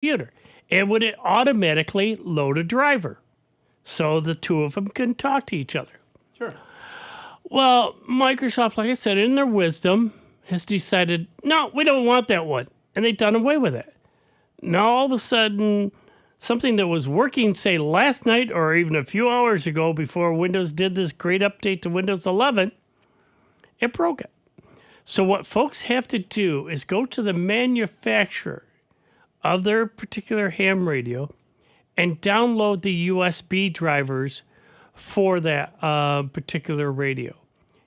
computer. It would automatically load a driver so the two of them can talk to each other. Sure. Well, Microsoft, like I said, in their wisdom, has decided, no, we don't want that one. And they've done away with it. Now, all of a sudden, something that was working, say, last night or even a few hours ago before Windows did this great update to Windows 11, it broke it. So what folks have to do is go to the manufacturer of their particular ham radio and download the USB drivers for that particular radio.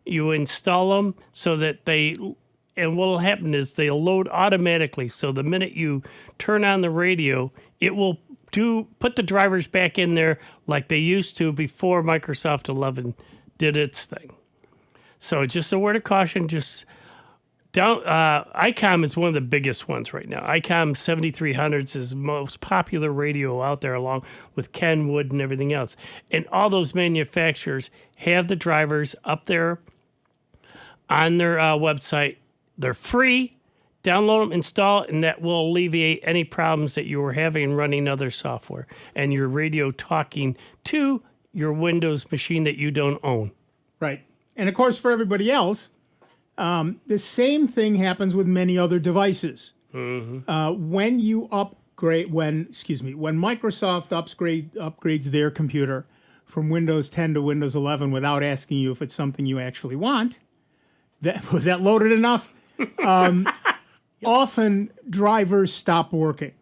You install them so that and what will happen is they'll load automatically. So the minute you turn on the radio, it will put the drivers back in there like they used to before Microsoft 11 did its thing. So just a word of caution, ICOM is one of the biggest ones right now. ICOM 7300s is the most popular radio out there, along with Kenwood and everything else. And all those manufacturers have the drivers up there on their website. They're free. Download them, install it, and that will alleviate any problems that you were having running other software and your radio talking to your Windows machine that you don't own. Right. And of course, for everybody else, the same thing happens with many other devices. Mm-hmm. When Microsoft upgrades their computer from Windows 10 to Windows 11 without asking you if it's something you actually want, was that loaded enough? Often drivers stop working.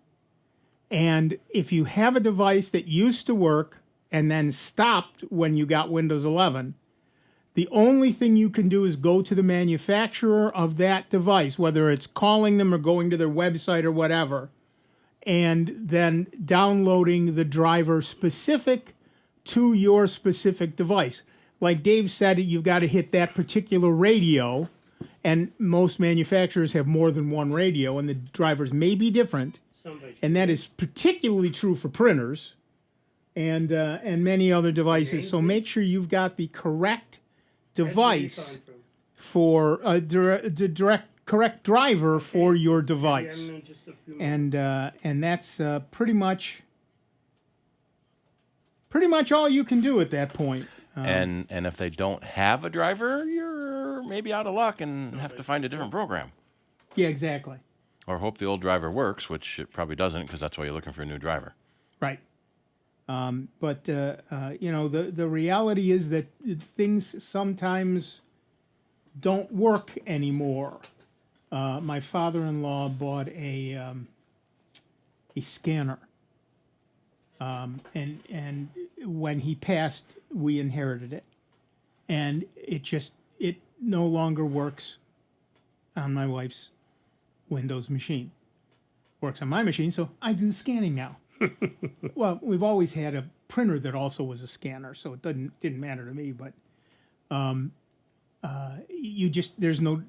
And if you have a device that used to work and then stopped when you got Windows 11, the only thing you can do is go to the manufacturer of that device, whether it's calling them or going to their website or whatever, and then downloading the driver specific to your specific device. Like Dave said, you've got to hit that particular radio, and most manufacturers have more than one radio, and the drivers may be different. And that is particularly true for printers and many other devices. So make sure you've got the correct device for the correct driver for your device, and that's pretty much all you can do at that point. And if they don't have a driver, you're maybe out of luck and have to find a different program. Yeah, exactly. Or hope the old driver works, which it probably doesn't, because that's why you're looking for a new driver. Right. But the reality is that things sometimes don't work anymore. My father-in-law bought a scanner, and when he passed, we inherited it, and it no longer works on my wife's Windows machine. Works on my machine, so I do the scanning now. Well, we've always had a printer that also was a scanner, so it didn't matter to me. But there's no,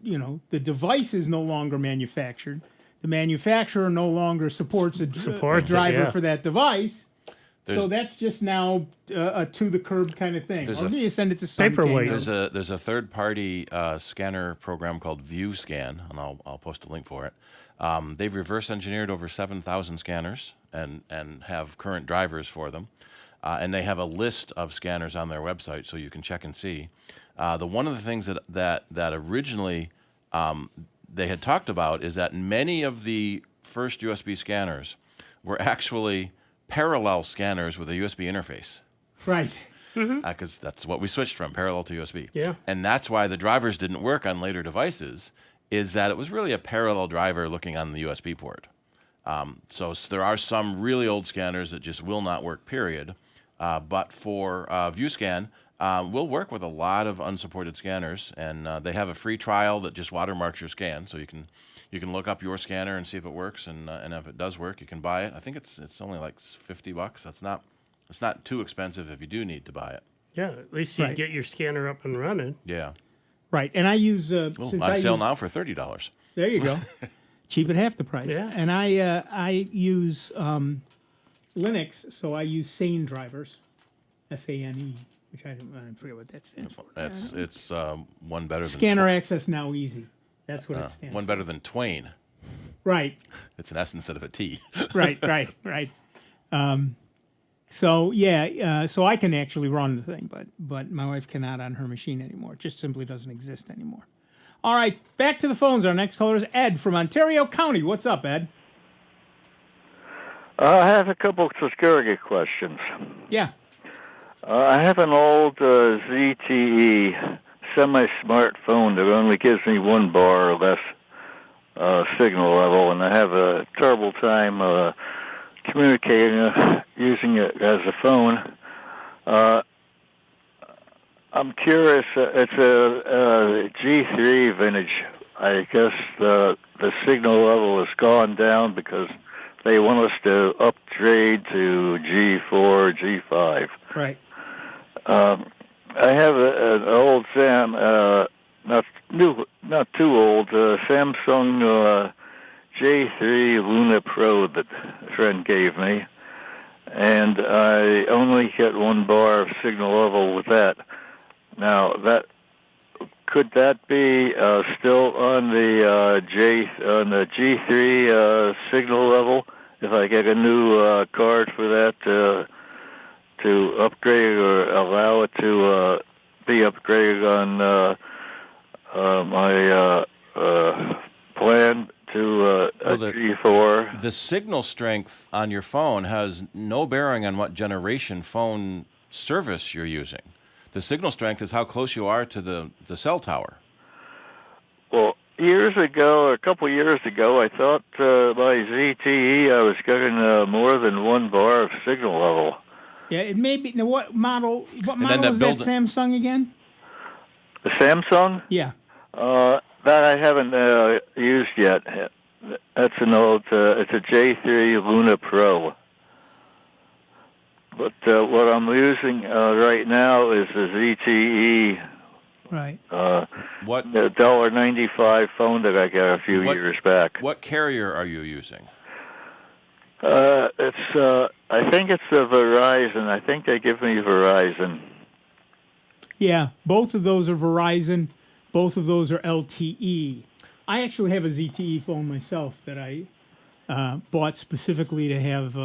the device is no longer manufactured. The manufacturer no longer supports a driver for that device. So that's just now a to the curb kind of thing. Or you send it to some paperweight. There's a third-party scanner program called ViewScan, and I'll post a link for it. They've reverse engineered over 7,000 scanners and have current drivers for them. And they have a list of scanners on their website, so you can check and see. One of the things that originally they had talked about is that many of the first USB scanners were actually parallel scanners with a USB interface. Right. Because that's what we switched from, parallel to USB. Yeah. And that's why the drivers didn't work on later devices, is that it was really a parallel driver looking on the USB port. So there are some really old scanners that just will not work, period. But for ViewScan, we'll work with a lot of unsupported scanners, and they have a free trial that just watermarks your scan, so you can look up your scanner and see if it works, and if it does work, you can buy it. I think it's only like $50. It's not too expensive if you do need to buy it. Yeah, at least you get your scanner up and running. Yeah. Right, and I use on sale now for $30. There you go, cheap at half the price. Yeah. And I use Linux, so I use Sane drivers, SANE, which I forget what that stands for. It's one better than Scanner Access Now Easy. That's what it stands for. One better than Twain. Right. It's an S instead of a T. Right. So so I can actually run the thing, but my wife cannot on her machine anymore. It just simply doesn't exist anymore. All right, back to the phones. Our next caller is Ed from Ontario County. What's up, Ed? I have a couple of security questions. Yeah. I have an old ZTE semi-smartphone that only gives me 1 bar or less signal level, and I have a terrible time communicating using it as a phone. I'm curious. It's a G3 vintage. I guess the signal level has gone down because they want us to upgrade to G4, G5. Right. I have an old not too old, Samsung J3 Luna Pro that a friend gave me, and I only get 1 bar of signal level with that. Now, could that be still on the G3 signal level if I get a new card for that to upgrade or allow it to be upgraded on my plan to a G4? The signal strength on your phone has no bearing on what generation phone service you're using. The signal strength is how close you are to the cell tower. Well, a couple years ago, I thought by ZTE I was getting more than 1 bar of signal level. Yeah, it may be. Now, what model is that Samsung again? The Samsung? Yeah. That I haven't used yet. That's an old, it's a J3 Luna Pro. But what I'm using right now is the ZTE. Right. What the $1.95 phone that I got a few years back. What carrier are you using? I think it's a Verizon. I think they give me Verizon. Yeah, both of those are Verizon. Both of those are LTE. I actually have a ZTE phone myself that I bought specifically to have.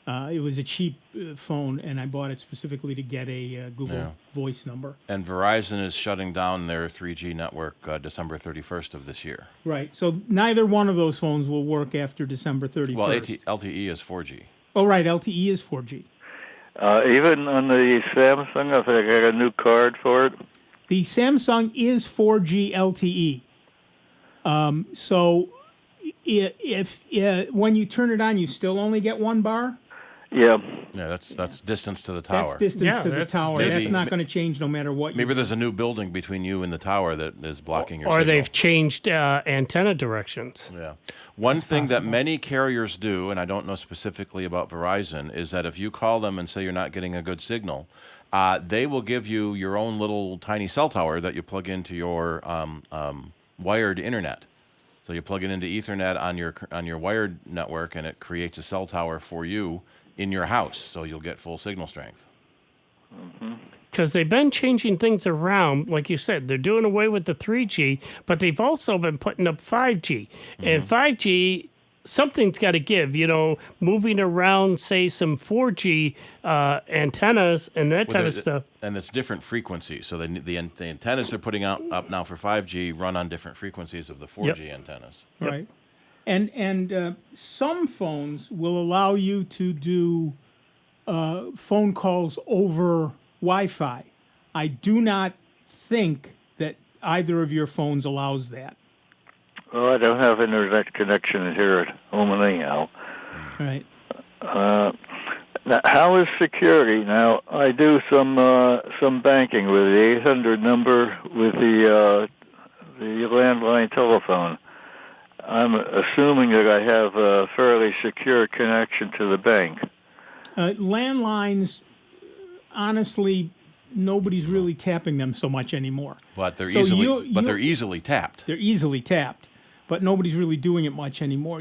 It was a cheap phone, and I bought it specifically to get a Google Voice number. And Verizon is shutting down their 3G network December 31st of this year. Right. So neither one of those phones will work after December 31st. Well, LTE is 4G. Oh, right. LTE is 4G. Even on the Samsung, if I get a new card for it? The Samsung is 4G LTE. So if when you turn it on, you still only get 1 bar? Yeah. Yeah, that's distance to the tower. That's distance to the tower. That's not going to change no matter what. Maybe there's a new building between you and the tower that is blocking your signal. Or they've changed antenna directions. Yeah. One thing that many carriers do, and I don't know specifically about Verizon, is that if you call them and say you're not getting a good signal, they will give you your own little tiny cell tower that you plug into your wired internet. So you plug it into Ethernet on your wired network, and it creates a cell tower for you in your house, so you'll get full signal strength. Because they've been changing things around. Like you said, they're doing away with the 3G, but they've also been putting up 5G. And 5G, something's got to give, moving around, say, some 4G antennas and that kind of stuff. And it's different frequencies. So the antennas they're putting up now for 5G run on different frequencies of the 4G antennas. Yep. Right. And some phones will allow you to do phone calls over Wi-Fi. I do not think that either of your phones allows that. Well, I don't have internet connection here at home anyhow. Right. Now, how is security? Now, I do some banking with the 800 number with the landline telephone. I'm assuming that I have a fairly secure connection to the bank. Landlines, honestly, nobody's really tapping them so much anymore. But they're easily tapped. They're easily tapped, but nobody's really doing it much anymore.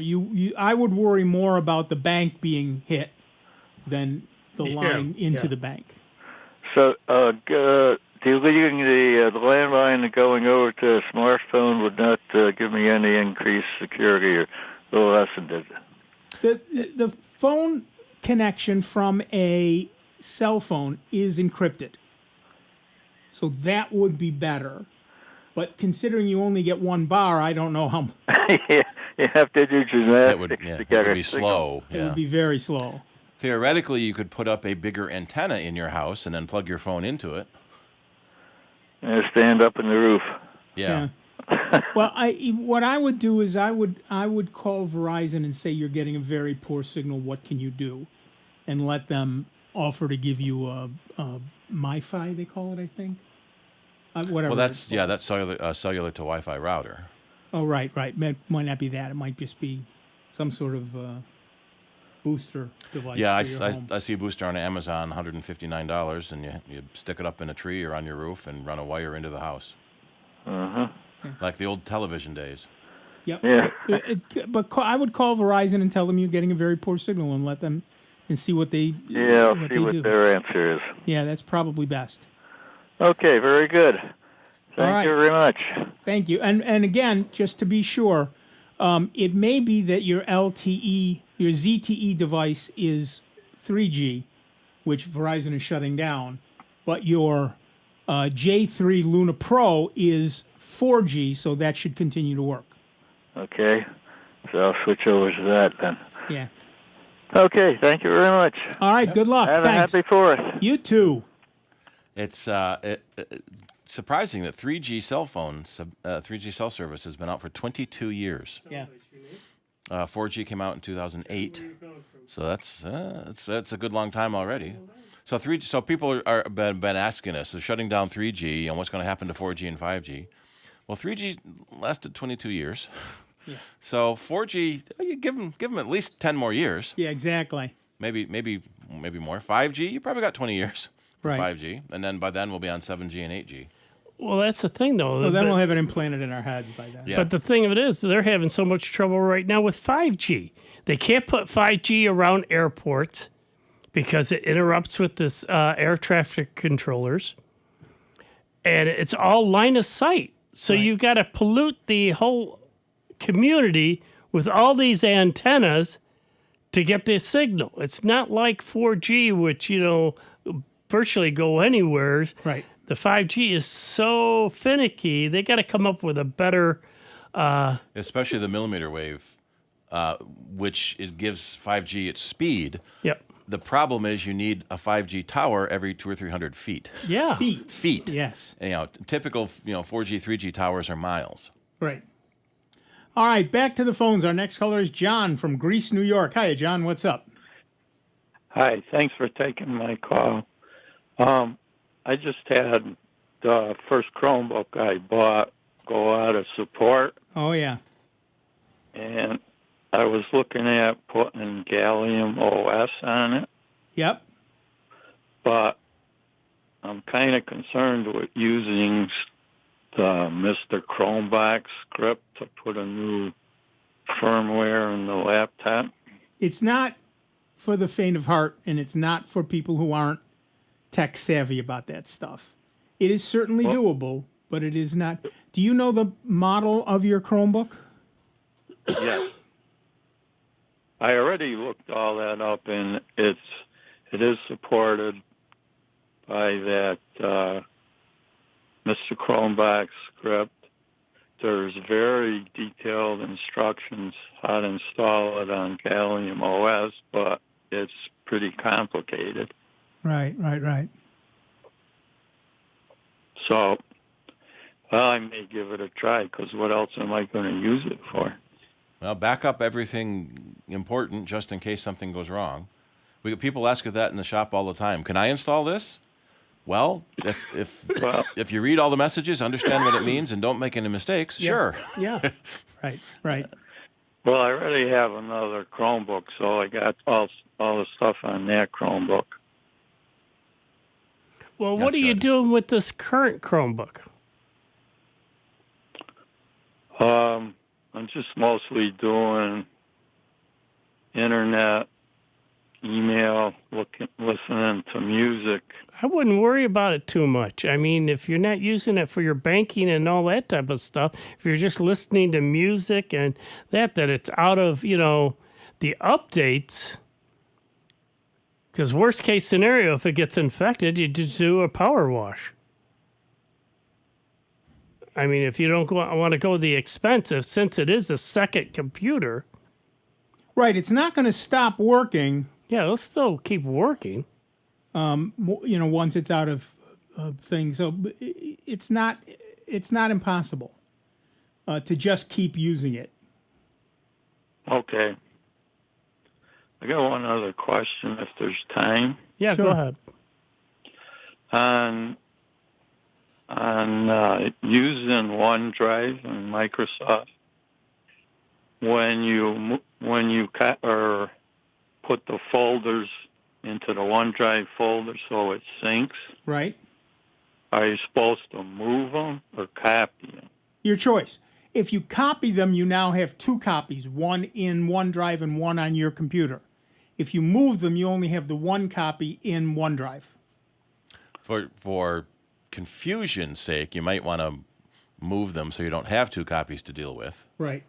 I would worry more about the bank being hit than the line into the bank. So deleting the landline and going over to a smartphone would not give me any increased security or lessened it. The phone connection from a cell phone is encrypted. So that would be better. But considering you only get one bar, I don't know how. Yeah, you have to do gymnastics to it get would a be signal. slow. It Yeah. would be very slow. Theoretically, you could put up a bigger antenna in your house and then plug your phone into it. And stand up in the roof. Yeah. Well, what I would do is I would call Verizon and say you're getting a very poor signal. What can you do? And let them offer to give you a MiFi, they call it, I think. Whatever. Well, that's cellular to Wi-Fi router. Oh, right. Might not be that. It might just be some sort of booster device. Yeah, for your home. I see a booster on Amazon, $159, and you stick it up in a tree or on your roof and run a wire into the house. Uh-huh. Like the old television days. Yep. Yeah. I would call Verizon and tell them you're getting a very poor signal and let them and see what they Yeah, I'll what see they what do. their answer is. Yeah, that's probably best. Okay, very good. Thank right. you very much. Thank you. And again, just to be sure, it may be that your LTE, your ZTE device is 3G, which Verizon is shutting down, but your J3 Luna Pro is 4G, so that should continue to work. Okay, so I'll switch over to that then. Yeah. Okay, thank you very much. All right, good luck. Have Thanks. a happy 4th. You too. It's surprising that 3G cell phones, 3G cell service has been out for 22 years. Yeah. 4G came out in 2008, so that's a good long time already. So so people are been asking us, they're shutting down 3G and what's going to happen to 4G and 5G. Well, 3G lasted 22 years. Yeah. So 4G, you give them at least 10 more years. Yeah, exactly. Maybe more. 5G, you probably got 20 years for Right. 5G, and then by then we'll be on 7G and 8G. Well, that's the thing, though. So then we'll have it implanted in our heads by then. Yeah. But the thing of it is, they're having so much trouble right now with 5G. They can't put 5G around airports because it interrupts with this air traffic controllers. And it's all line of sight. So you've got to pollute the whole community with all these antennas to get this signal. It's not like 4G, which, virtually go anywhere. Right. The 5G is so finicky. They got to come up with a better. Especially the millimeter wave, which gives 5G its speed. Yep. The problem is you need a 5G tower every 200 or 300 feet. Yeah. Feet. Yes. And, typical 4G, 3G towers are miles. Right. All right, back to the phones. Our next caller is John from Greece, New York. Hi, John. What's up? Hi, thanks for taking my call. I just had the first Chromebook I bought go out of support, Oh, yeah. and I was looking at putting Gallium OS on it, Yep. but I'm kind of concerned with using the Mr. Chromebook script to put a new firmware in the laptop. It's not for the faint of heart, and it's not for people who aren't tech savvy about that stuff. It is certainly doable, but it is not. Do you know the model of your Chromebook? Yes. I already looked all that up, and it is supported by that Mr. Chromebook script. There's very detailed instructions how to install it on Gallium OS, but it's pretty complicated. Right. So, I may give it a try, because what else am I going to use it for? Well, back up everything important just in case something goes wrong. We get people ask us that in the shop all the time. Can I install this? Well, if you read all the messages, understand what it means, and don't make any mistakes, sure. Yeah. Right. Well, I already have another Chromebook, so I got all the stuff on that Chromebook. Well, what That's are you good. doing with this current Chromebook? I'm just mostly doing internet email, listening to music. I wouldn't worry about it too much. I mean, if you're not using it for your banking and all that type of stuff, if you're just listening to music and that it's out of, the updates. Because worst case scenario, if it gets infected, you just do a power wash. I mean, if you don't want to go the expensive, since it is a second computer. Right. It's not going to stop working. Yeah, it'll still keep working. Once it's out of things. So it's not impossible to just keep using it. Okay. I got one other question, if there's time. Yeah, Sure. Go ahead. On using OneDrive and Microsoft, when you put the folders into the OneDrive folder so it syncs, Right. are you supposed to move them or copy them? Your choice. If you copy them, you now have two copies, one in OneDrive and one on your computer. If you move them, you only have the one copy in OneDrive. For confusion's sake, you might want to move them so you don't have two copies to deal with. Right.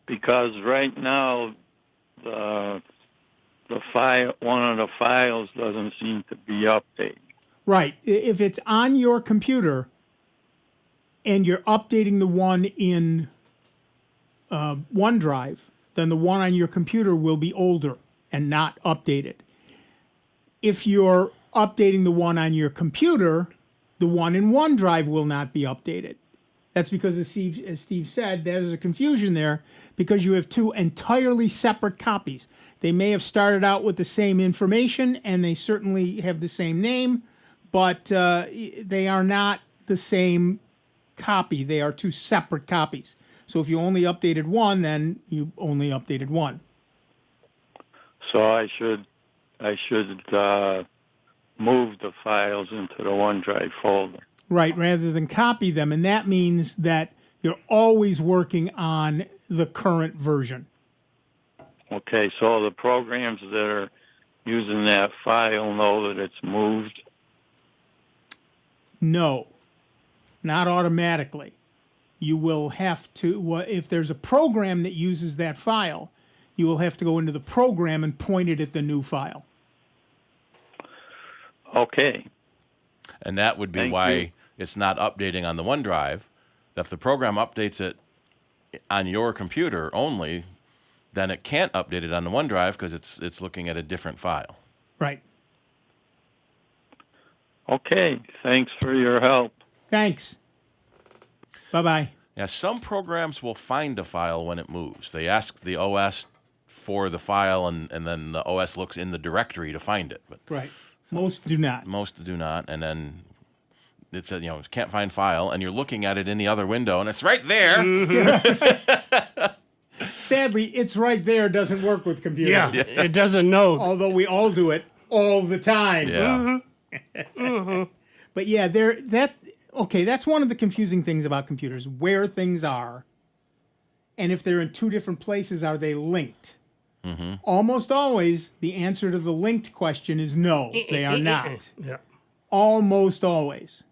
Because right now, the file, one of the files doesn't seem to be updated. Right. If it's on your computer and you're updating the one in OneDrive, then the one on your computer will be older and not updated. If you're updating the one on your computer, the one in OneDrive will not be updated. That's because, as Steve said, there's a confusion there because you have two entirely separate copies. They may have started out with the same information, and they certainly have the same name, but they are not the same copy. They are two separate copies. So if you only updated one, then you only updated one. So I should move the files into the OneDrive folder. Right, rather than copy them. And that means that you're always working on the current version. Okay, so the programs that are using that file know that it's moved? No, not automatically. You will have to, if there's a program that uses that file, you will have to go into the program and point it at the new file. Okay. And that would be Thank why you. it's not updating on the OneDrive. If the program updates it on your computer only, then it can't update it on the OneDrive because it's looking at a different file. Right. Okay, thanks for your help. Thanks. Bye-bye. Now, some programs will find a file when it moves. They ask the OS for the file, and then the OS looks in the directory to find it. But Right. Most do not. most do not, and then it said, can't find file, and you're looking at it in the other window, and it's right there. Sadly, it's right there doesn't work with computers. Yeah, it doesn't know. Although we all do it all the time. Yeah. But yeah, that's one of the confusing things about computers, where things are. And if they're in two different places, are they linked? Mm-hmm. Almost always, the answer to the linked question is no, they are not. Yeah. Almost always.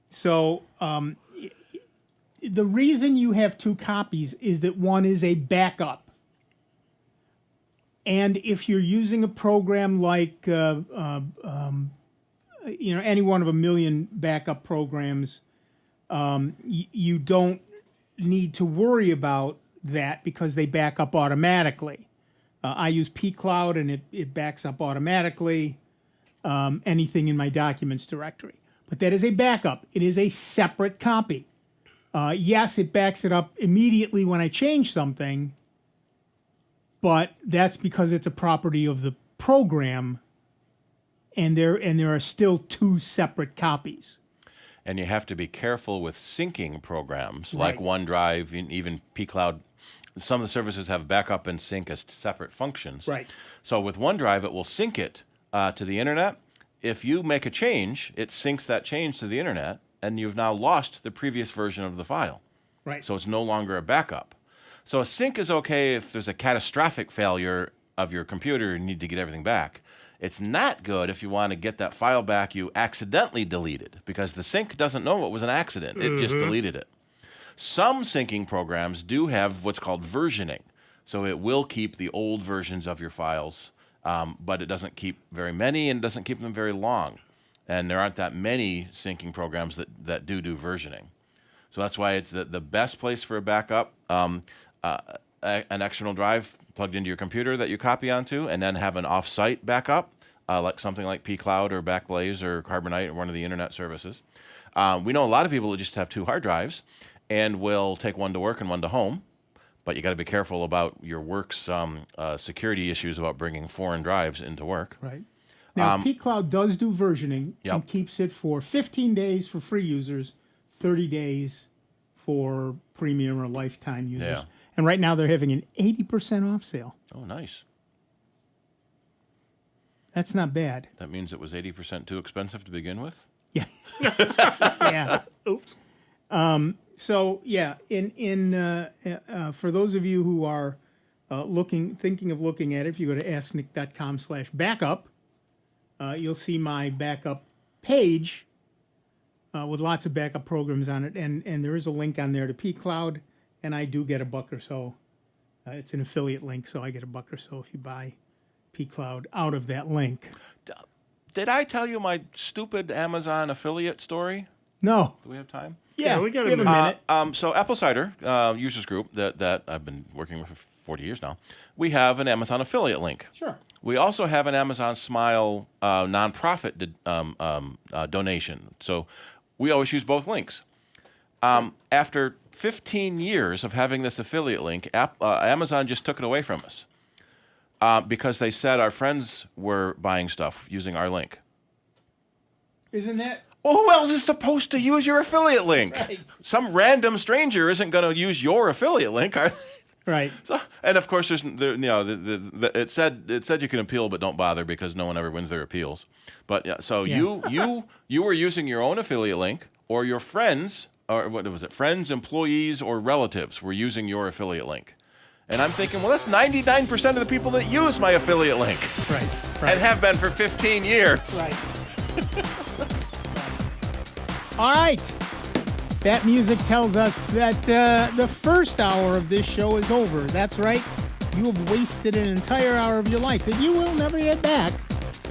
So the reason you have two copies is that one is a backup. And if you're using a program like any one of a million backup programs, you don't need to worry about that because they back up automatically. I use pCloud and it backs up automatically anything in my documents directory. But that is a backup. It is a separate copy. Yes, it backs it up immediately when I change something, but that's because it's a property of the program, and there are still two separate copies. And you have to be careful with syncing programs like Right. OneDrive, and even pCloud. Some of the services have backup and sync as separate functions. Right. So with OneDrive, it will sync it to the internet. If you make a change, it syncs that change to the internet, and you've now lost the previous version of the file. Right. So it's no longer a backup. So a sync is okay if there's a catastrophic failure of your computer and need to get everything back. It's not good if you want to get that file back you accidentally deleted, because the sync doesn't know it was an accident. It just deleted it. Some syncing programs do have what's called versioning. So it will keep the old versions of your files, but it doesn't keep very many and doesn't keep them very long. And there aren't that many syncing programs that do versioning. So that's why it's the best place for a backup, an external drive plugged into your computer that you copy onto, and then have an off-site backup, like something like pCloud or Backblaze or Carbonite or one of the internet services. We know a lot of people that just have 2 hard drives and will take one to work and one to home, but you got to be careful about your work's security issues about bringing foreign drives into work. Right. Now, pCloud does do versioning and keeps it for 15 days for free users, 30 days for premium or lifetime users. Yeah. And right now they're having an 80% off sale. Oh, nice. That's not bad. That means it was 80% too expensive to begin with? Yeah. Yeah. Oops. So yeah, for those of you who are thinking of looking at it, if you go to asknick.com/backup, you'll see my backup page with lots of backup programs on it, and there is a link on there to pCloud, and I do get $1 or so. It's an affiliate link, so I get $1 or so if you buy pCloud out of that link. Did I tell you my stupid Amazon affiliate story? No. Do we have time? Yeah, we got a have minute. So Apple Cider users group that I've been working with for 40 years now, we have an Amazon affiliate link. Sure. We also have an Amazon Smile nonprofit donation. So we always use both links. After 15 years of having this affiliate link, Amazon just took it away from us because they said our friends were buying stuff using our link. Isn't that... Well, who else is supposed to use your affiliate link? Right. Some random stranger isn't going to use your affiliate link, are they? Right. So, and of course, it said you can appeal, but don't bother because no one ever wins their appeals. But yeah, so you were using your own affiliate link, or your friends, or what was it? Friends, employees, or relatives were using your affiliate link. And I'm thinking, well, that's 99% of the people that use my affiliate link, Right. and have been for 15 years. Right. All right. That music tells us that the first hour of this show is over. That's right. You have wasted an entire hour of your life that you will never get back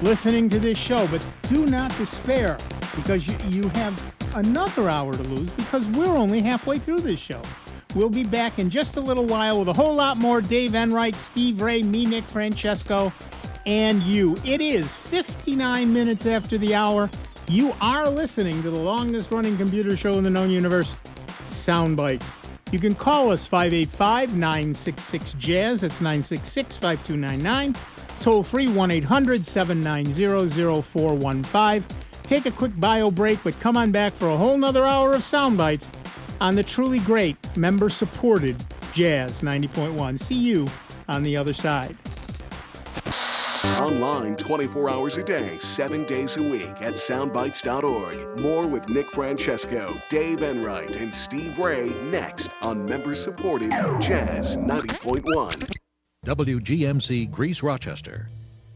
listening to this show. But do not despair, because you have another hour to lose, because we're only halfway through this show. We'll be back in just a little while with a whole lot more Dave Enright, Steve Ray, me, Nick Francesco, and you. It is 59 minutes after the hour. You are listening to the longest-running computer show in the known universe, Sound Bytes. You can call us 585-966-JAZZ. That's 966-5299. Toll free 1-800-790-0415. Take a quick bio break, but come on back for a whole nother hour of Sound Bytes on the truly great, member-supported Jazz 90.1. See you on the other side. Online 24 hours a day, 7 days a week at soundbites.org. More with Nick Francesco, Dave Enright, and Steve Ray next on member-supported Jazz 90.1. WGMC Greece Rochester.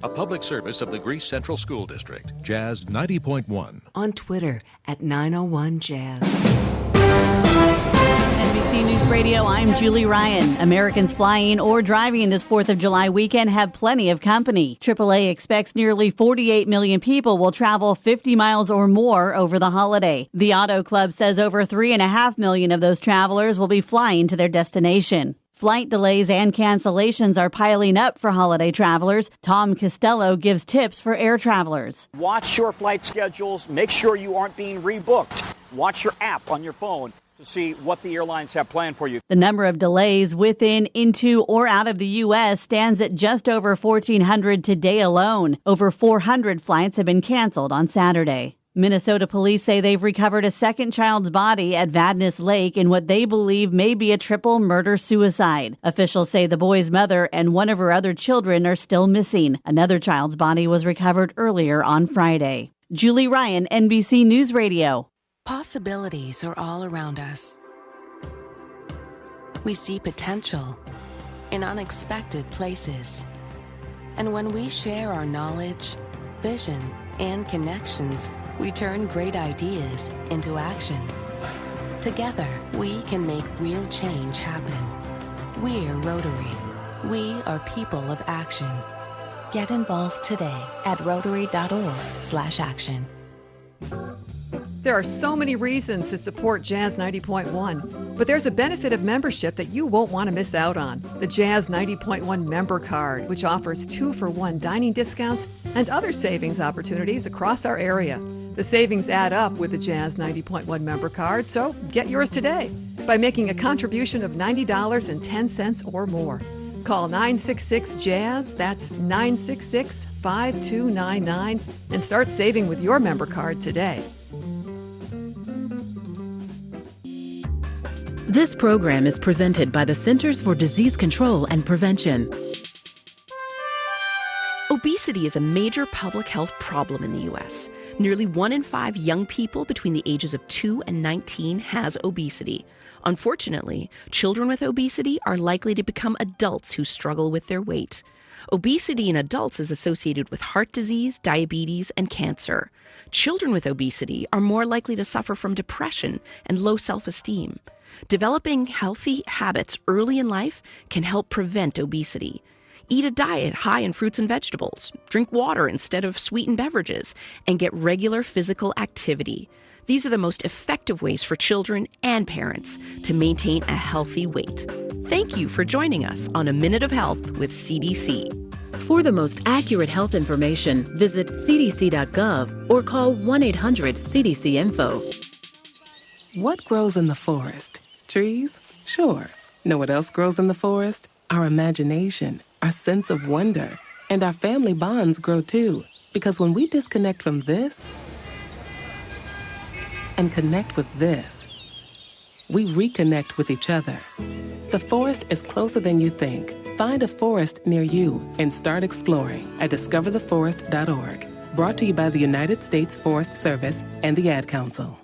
A public service of the Greece Central School District. Jazz 90.1. On Twitter at 901jazz. NBC News Radio, I'm Julie Ryan. Americans flying or driving this 4th of July weekend have plenty of company. AAA expects nearly 48 million people will travel 50 miles or more over the holiday. The Auto Club says over 3.5 million of those travelers will be flying to their destination. Flight delays and cancellations are piling up for holiday travelers. Tom Costello gives tips for air travelers. Watch your flight schedules. Make sure you aren't being rebooked. Watch your app on your phone to see what the airlines have planned for you. The number of delays within, into, or out of the U.S. stands at just over 1,400 today alone. Over 400 flights have been canceled on Saturday. Minnesota police say they've recovered a second child's body at Vadnais Lake in what they believe may be a triple murder-suicide. Officials say the boy's mother and one of her other children are still missing. Another child's body was recovered earlier on Friday. Julie Ryan, NBC News Radio. Possibilities are all around us. We see potential in unexpected places. And when we share our knowledge, vision, and connections, we turn great ideas into action. Together, we can make real change happen. We're Rotary. We are people of action. Get involved today at rotary.org/action. There are so many reasons to support Jazz 90.1, but there's a benefit of membership that you won't want to miss out on. The Jazz 90.1 member card, which offers 2-for-1 dining discounts and other savings opportunities across our area. The savings add up with the Jazz 90.1 member card, so get yours today by making a contribution of $90.10 or more. Call 966-JAZZ, that's 966-5299, and start saving with your member card today. This program is presented by the Centers for Disease Control and Prevention. Obesity is a major public health problem in the U.S. Nearly 1 in 5 young people between the ages of 2 and 19 has obesity. Unfortunately, children with obesity are likely to become adults who struggle with their weight. Obesity in adults is associated with heart disease, diabetes, and cancer. Children with obesity are more likely to suffer from depression and low self-esteem. Developing healthy habits early in life can help prevent obesity. Eat a diet high in fruits and vegetables, drink water instead of sweetened beverages, and get regular physical activity. These are the most effective ways for children and parents to maintain a healthy weight. Thank you for joining us on A Minute of Health with CDC. For the most accurate health information, visit cdc.gov or call 1-800-CDC-INFO. What grows in the forest? Trees? Sure. Know what else grows in the forest? Our imagination, our sense of wonder, and our family bonds grow too. Because when we disconnect from this and connect with this, we reconnect with each other. The forest is closer than you think. Find a forest near you and start exploring at discovertheforest.org. Brought to you by the United States Forest Service and the Ad Council.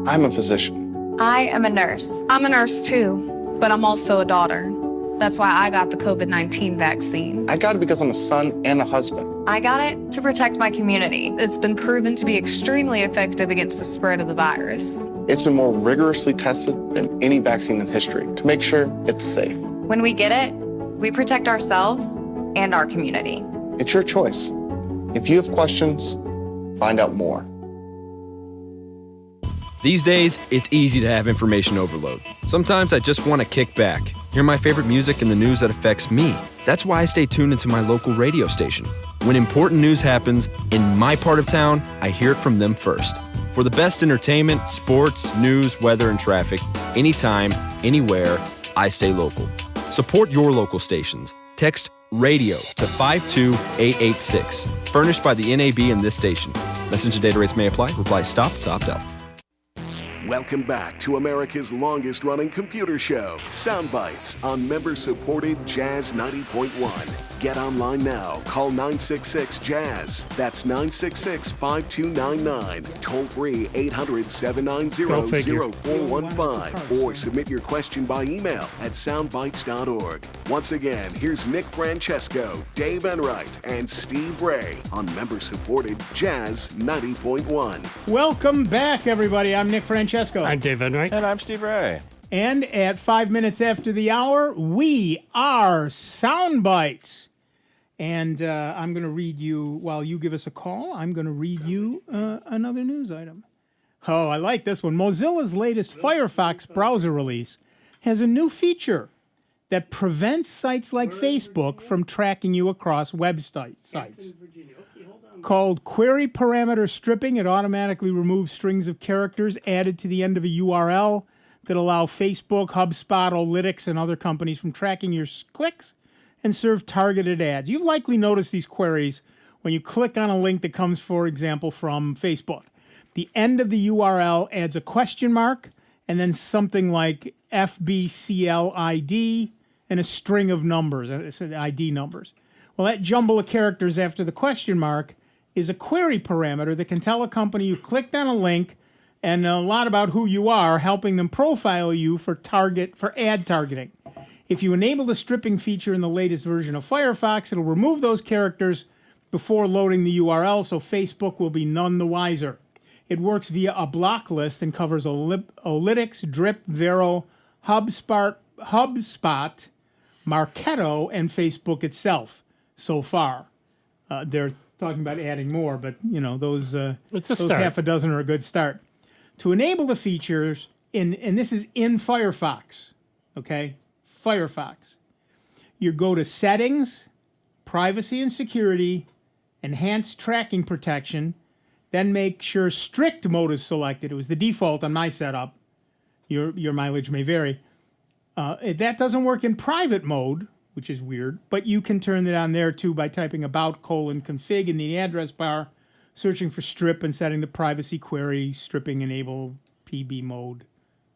I'm a physician. I am a nurse. I'm a nurse too, but I'm also a daughter. That's why I got the COVID-19 vaccine. I got it because I'm a son and a husband. I got it to protect my community. It's been proven to be extremely effective against the spread of the virus. It's been more rigorously tested than any vaccine in history to make sure it's safe. When we get it, we protect ourselves and our community. It's your choice. If you have questions, find out more. These days, it's easy to have information overload. Sometimes I just want to kick back, hear my favorite music and the news that affects me. That's why I stay tuned into my local radio station. When important news happens in my part of town, I hear it from them first. For the best entertainment, sports, news, weather, and traffic, anytime, anywhere, I stay local. Support your local stations. Text RADIO to 52886. Furnished by the NAB and this station. Message and data rates may apply. Reply STOP to opt out. Welcome back to America's longest-running computer show, Sound Bytes, on member-supported Jazz 90.1. Get online now. Call 966-JAZZ. That's 966-5299. Toll-free 800-790-0415. Or submit your question by email at soundbytes.org. Once again, here's Nick Francesco, Dave Enright, and Steve Ray on member-supported Jazz 90.1. Welcome back, everybody. I'm Nick Francesco. I'm Dave Enright. And I'm Steve Ray. And at 5 minutes after the hour, we are Sound Bytes. And I'm going to read you, while you give us a call, I'm going to read you another news item. Oh, I like this one. Mozilla's latest Firefox browser release has a new feature that prevents sites like Facebook from tracking you across sites. Called query parameter stripping. It automatically removes strings of characters added to the end of a URL that allow Facebook, HubSpot, Olytics, and other companies from tracking your clicks and serve targeted ads. You've likely noticed these queries when you click on a link that comes, for example, from Facebook. The end of the URL adds a question mark and then something like FBCLID and a string of numbers, ID numbers. Well, that jumble of characters after the question mark is a query parameter that can tell a company you clicked on a link and a lot about who you are, helping them profile you for ad targeting. If you enable the stripping feature in the latest version of Firefox, it'll remove those characters before loading the URL, so Facebook will be none the wiser. It works via a block list and covers Olytics, Drip, Vero, HubSpot, Marketo, and Facebook itself so far. They're talking about adding more, but those start. half a dozen are a good start. To enable the features, and this is in Firefox, okay? Firefox. You go to Settings, Privacy and Security, Enhanced Tracking Protection, then make sure Strict Mode is selected. It was the default on my setup. Your mileage may vary. That doesn't work in private mode, which is weird, but you can turn it on there too by typing about:config in the address bar, searching for strip and setting the privacy query stripping enable PB mode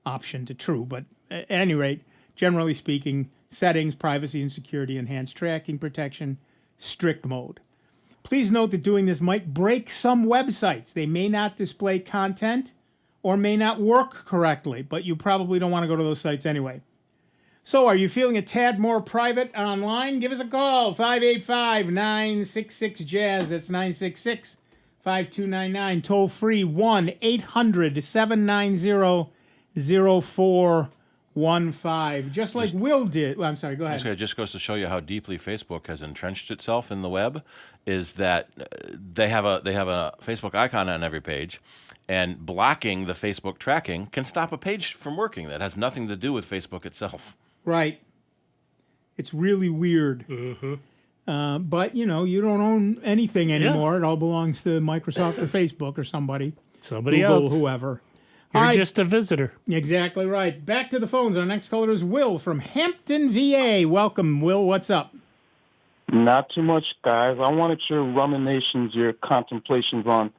option to true. But at any rate, generally speaking, settings, privacy and security, enhanced tracking protection, strict mode. Please note that doing this might break some websites. They may not display content or may not work correctly, but you probably don't want to go to those sites anyway. So are you feeling a tad more private online? Give us a call, 585-966-JAZZ. That's 966-5299. Toll free, 1-800-790-0415. Just like Will did. Well, I'm sorry, go ahead. It just goes to show you how deeply Facebook has entrenched itself in the web, is that they have a Facebook icon on every page, and blocking the Facebook tracking can stop a page from working. That has nothing to do with Facebook itself. Right. It's really weird. Mm-hmm. But, you don't own anything anymore. It all belongs to Microsoft or Facebook or somebody. Somebody Google, else. whoever. You're just a visitor. Exactly right. Back to the phones. Our next caller is Will from Hampton, VA. Welcome, Will. What's up? Not too much, guys. I wanted your ruminations, your contemplations on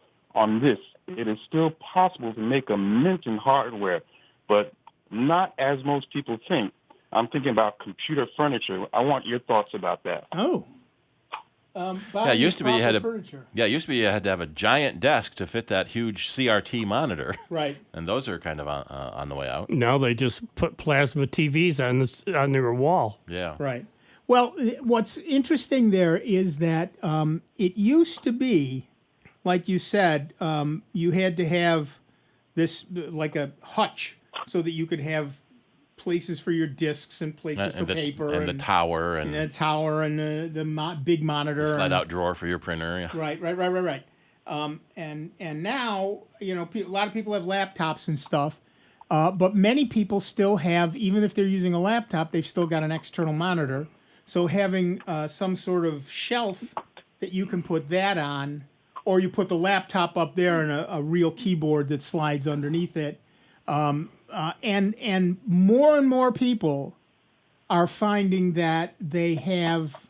this. It is still possible to make a mint in hardware, but not as most people think. I'm thinking about computer furniture. I want your thoughts about that. Oh. It used to be you had furniture. you had to have a giant desk to fit that huge CRT monitor. Right. And those are kind of on the way out. Now they just put plasma TVs on their wall. Yeah. Right. Well, what's interesting there is that it used to be, like you said, you had to have this like a hutch so that you could have places for your discs and places for paper and the tower and the tower and the big monitor, slide-out drawer for your printer. Yeah. Right. And now a lot of people have laptops and stuff, but many people still have, even if they're using a laptop, they've still got an external monitor. So having some sort of shelf that you can put that on, or you put the laptop up there and a real keyboard that slides underneath it. And more and more people are finding that they have,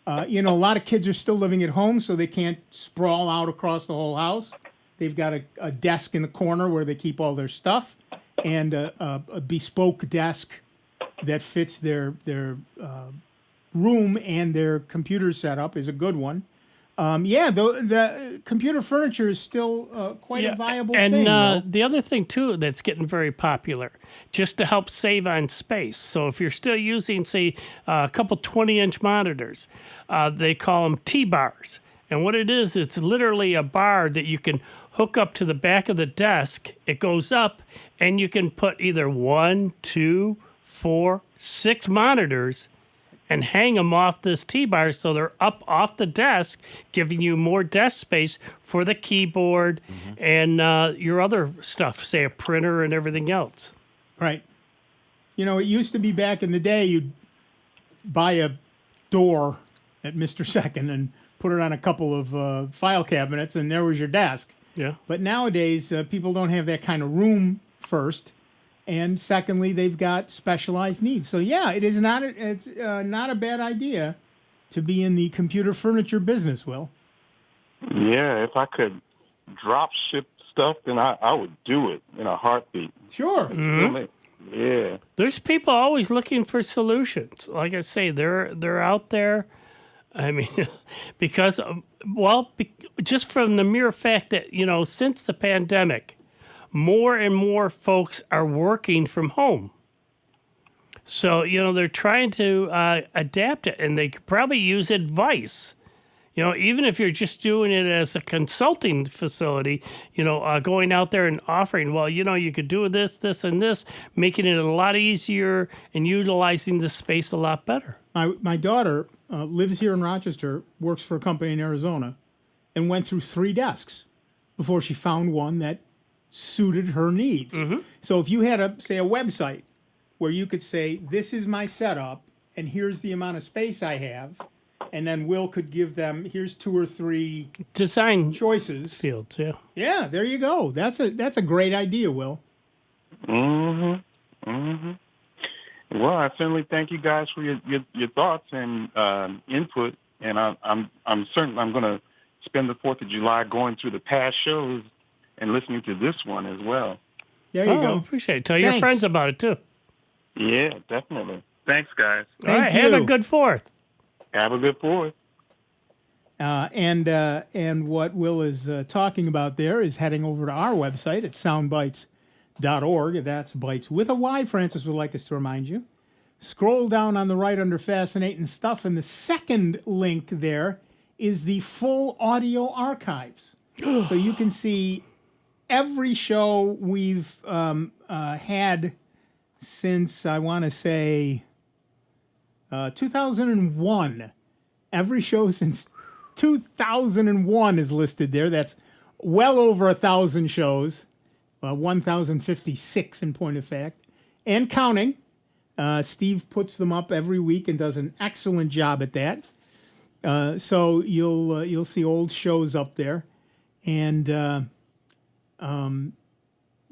a lot of kids are still living at home, so they can't sprawl out across the whole house. They've got a desk in the corner where they keep all their stuff, and a bespoke desk that fits their room and their computer setup is a good one. The computer furniture is still quite a viable thing. And the other thing, too, that's getting very popular, just to help save on space. So if you're still using, say, a couple 20-inch monitors, they call them T-bars. And what it is, it's literally a bar that you can hook up to the back of the desk. It goes up, and you can put either 1, 2, 4, 6 monitors and hang them off this T-bar so they're up off the desk, giving you more desk space for the keyboard and your other stuff, say a printer and everything else. Right. It used to be back in the day, you'd buy a door at Mr. Second and put it on a couple of file cabinets, and there was your desk. Yeah. But nowadays, people don't have that kind of room, first. And secondly, they've got specialized needs. So yeah, it's not a bad idea to be in the computer furniture business, Will. Yeah, if I could drop ship stuff, then I would do it in a heartbeat. Sure. Mm-hmm. Yeah. There's people always looking for solutions. Like I say, they're out there. I mean, because just from the mere fact that since the pandemic, more and more folks are working from home. So, they're trying to adapt it, and they could probably use advice. Even if you're just doing it as a consulting facility, going out there and offering, you could do this, this, and this, making it a lot easier and utilizing the space a lot better. My daughter lives here in Rochester, works for a company in Arizona, and went through 3 desks before she found one that suited her needs. So if you had, a website where you could say, this is my setup, and here's the amount of space I have, and then Will could give them, here's 2 or 3 design choices. Fields, yeah. Yeah, there you go. That's a great idea, Will. Well, I certainly thank you guys for your thoughts and input, and I'm certain I'm going to spend the 4th of July going through the past shows and listening to this one as well. There you go. Appreciate it. Tell your friends about it too. Yeah, definitely. Thanks, guys. All right, have a good 4th. Have a good 4th. And what Will is talking about there is heading over to our website at soundbytes.org. That's Bytes with a Y, Francis would like us to remind you. Scroll down on the right under Fascinating Stuff, and the second link there is the full audio archives. So you can see every show we've had since, I want to say, 2001. Every show since 2001 is listed there. That's well over 1,000 shows, 1,056 in point of fact, and counting. Steve puts them up every week and does an excellent job at that. So you'll see old shows up there, and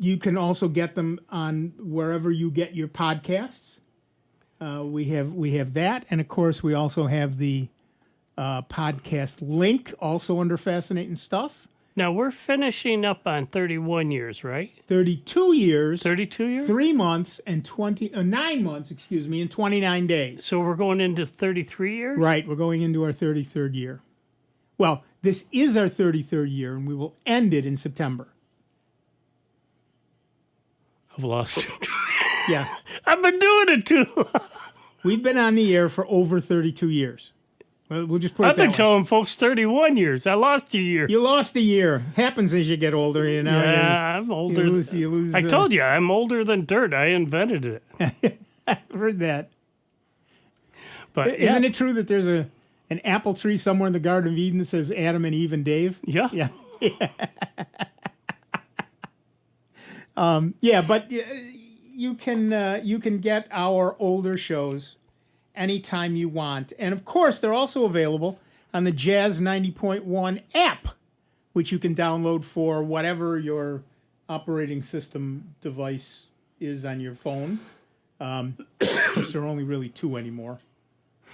you can also get them on wherever you get your podcasts. We have that, and of course we also have the podcast link also under Fascinating Stuff. Now we're finishing up on 31 years, right? 32 years. 32 years? 3 months and 9 months, and 29 days. So we're going into 33 years? Right, we're going into our 33rd year. Well, this is our 33rd year, and we will end it in September. I've lost it. Yeah. I've been doing it too. We've been on the air for over 32 years. Well, we'll just put it I've been that way. telling folks 31 years. I lost a year. You lost a year. Happens as you get older, you know. Yeah, I'm older. You lose, I told you, I'm older than dirt. I invented it. I've heard that. But Isn't it true that there's an apple tree somewhere in the Garden of Eden that says Adam and Eve and Dave? Yeah. Yeah. But you can get our older shows anytime you want. And of course, they're also available on the Jazz 90.1 app, which you can download for whatever your operating system device is on your phone. Of course, there are only really 2 anymore.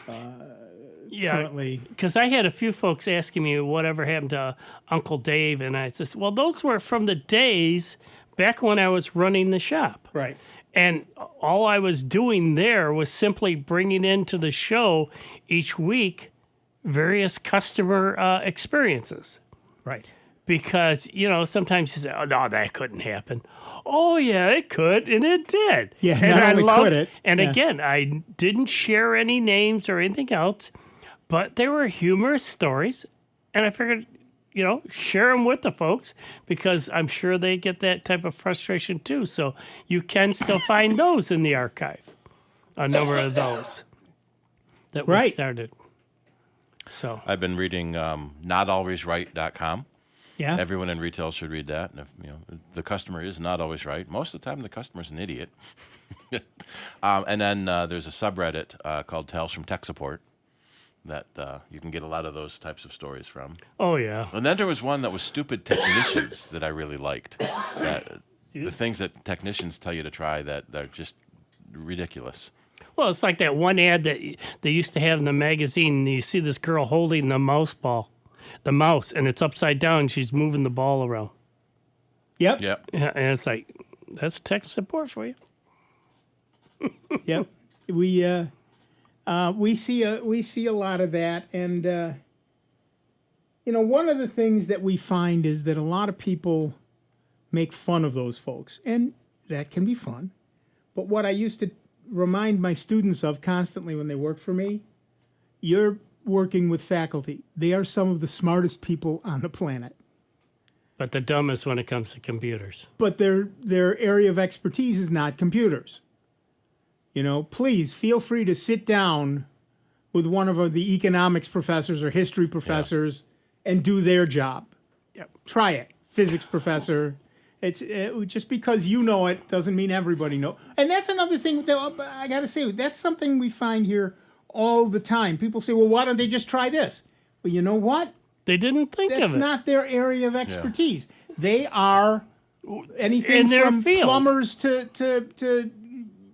Currently. Because I had a few folks asking me whatever happened to Uncle Dave, and I said, well, those were from the days back when I was running the shop. Right. And all I was doing there was simply bringing into the show each week various customer experiences. Right. Because, sometimes you say, oh, no, that couldn't happen. Oh, yeah, it could, and it did. Yeah, and not only could it. And Yeah. again, I didn't share any names or anything else, but they were humorous stories, and I figured, share them with the folks because I'm sure they get that type of frustration too. So you can still find those in the archive, a number of those that we started. So I've been reading notalwaysright.com. Yeah. Everyone in retail should read that. And if the customer is not always right, most of the time the customer's an idiot. And then there's a subreddit called Tales from Tech Support that you can get a lot of those types of stories from. Oh, yeah. And then there was one that was stupid technicians that I really liked. The things that technicians tell you to try that are just ridiculous. Well, it's like that one ad that they used to have in the magazine. And you see this girl holding the mouse, and it's upside down. And she's moving the ball around. Yep. Yep. Yeah, and it's like, that's tech support for you. Yep. We see a lot of that, and one of the things that we find is that a lot of people make fun of those folks, and that can be fun. But what I used to remind my students of constantly when they work for me, you're working with faculty. They are some of the smartest people on the planet. But the dumbest when it comes to computers. But their area of expertise is not computers. Please feel free to sit down with one of the economics professors or history professors and do their job. Yep. Try it. Physics professor. Just because you know it doesn't mean everybody knows. And that's another thing that I got to say. That's something we find here all the time. People say, well, why don't they just try this? Well, you know what? They didn't think of it. That's not their area of expertise. Yeah. They are anything in their from field. Plumbers to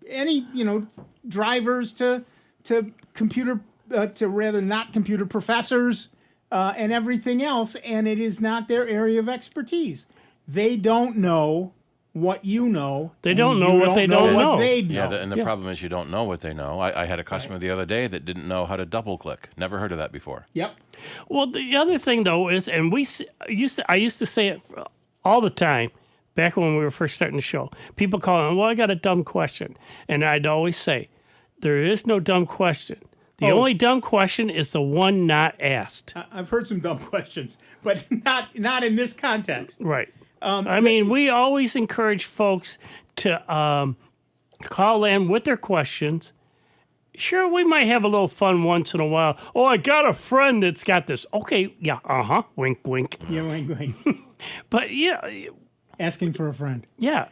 any, drivers to computer, to rather not computer professors and everything else. And it is not their area of expertise. They don't know what you know. They don't know what they don't know. They know. Yeah, and the problem is you don't know what they know. I had a customer the other day that didn't know how to double click. Never heard of that before. Yep. Well, the other thing though is, and I used to say it all the time back when we were first starting the show. People call, well, I got a dumb question, and I'd always say, there is no dumb question. The only dumb question is the one not asked. I've heard some dumb questions, but not in this context. Right. We always encourage folks to call in with their questions. Sure, we might have a little fun once in a while. Oh, I got a friend that's got this. Okay, yeah, wink, wink. Yeah, wink, wink. But yeah. Asking for a friend. Yeah,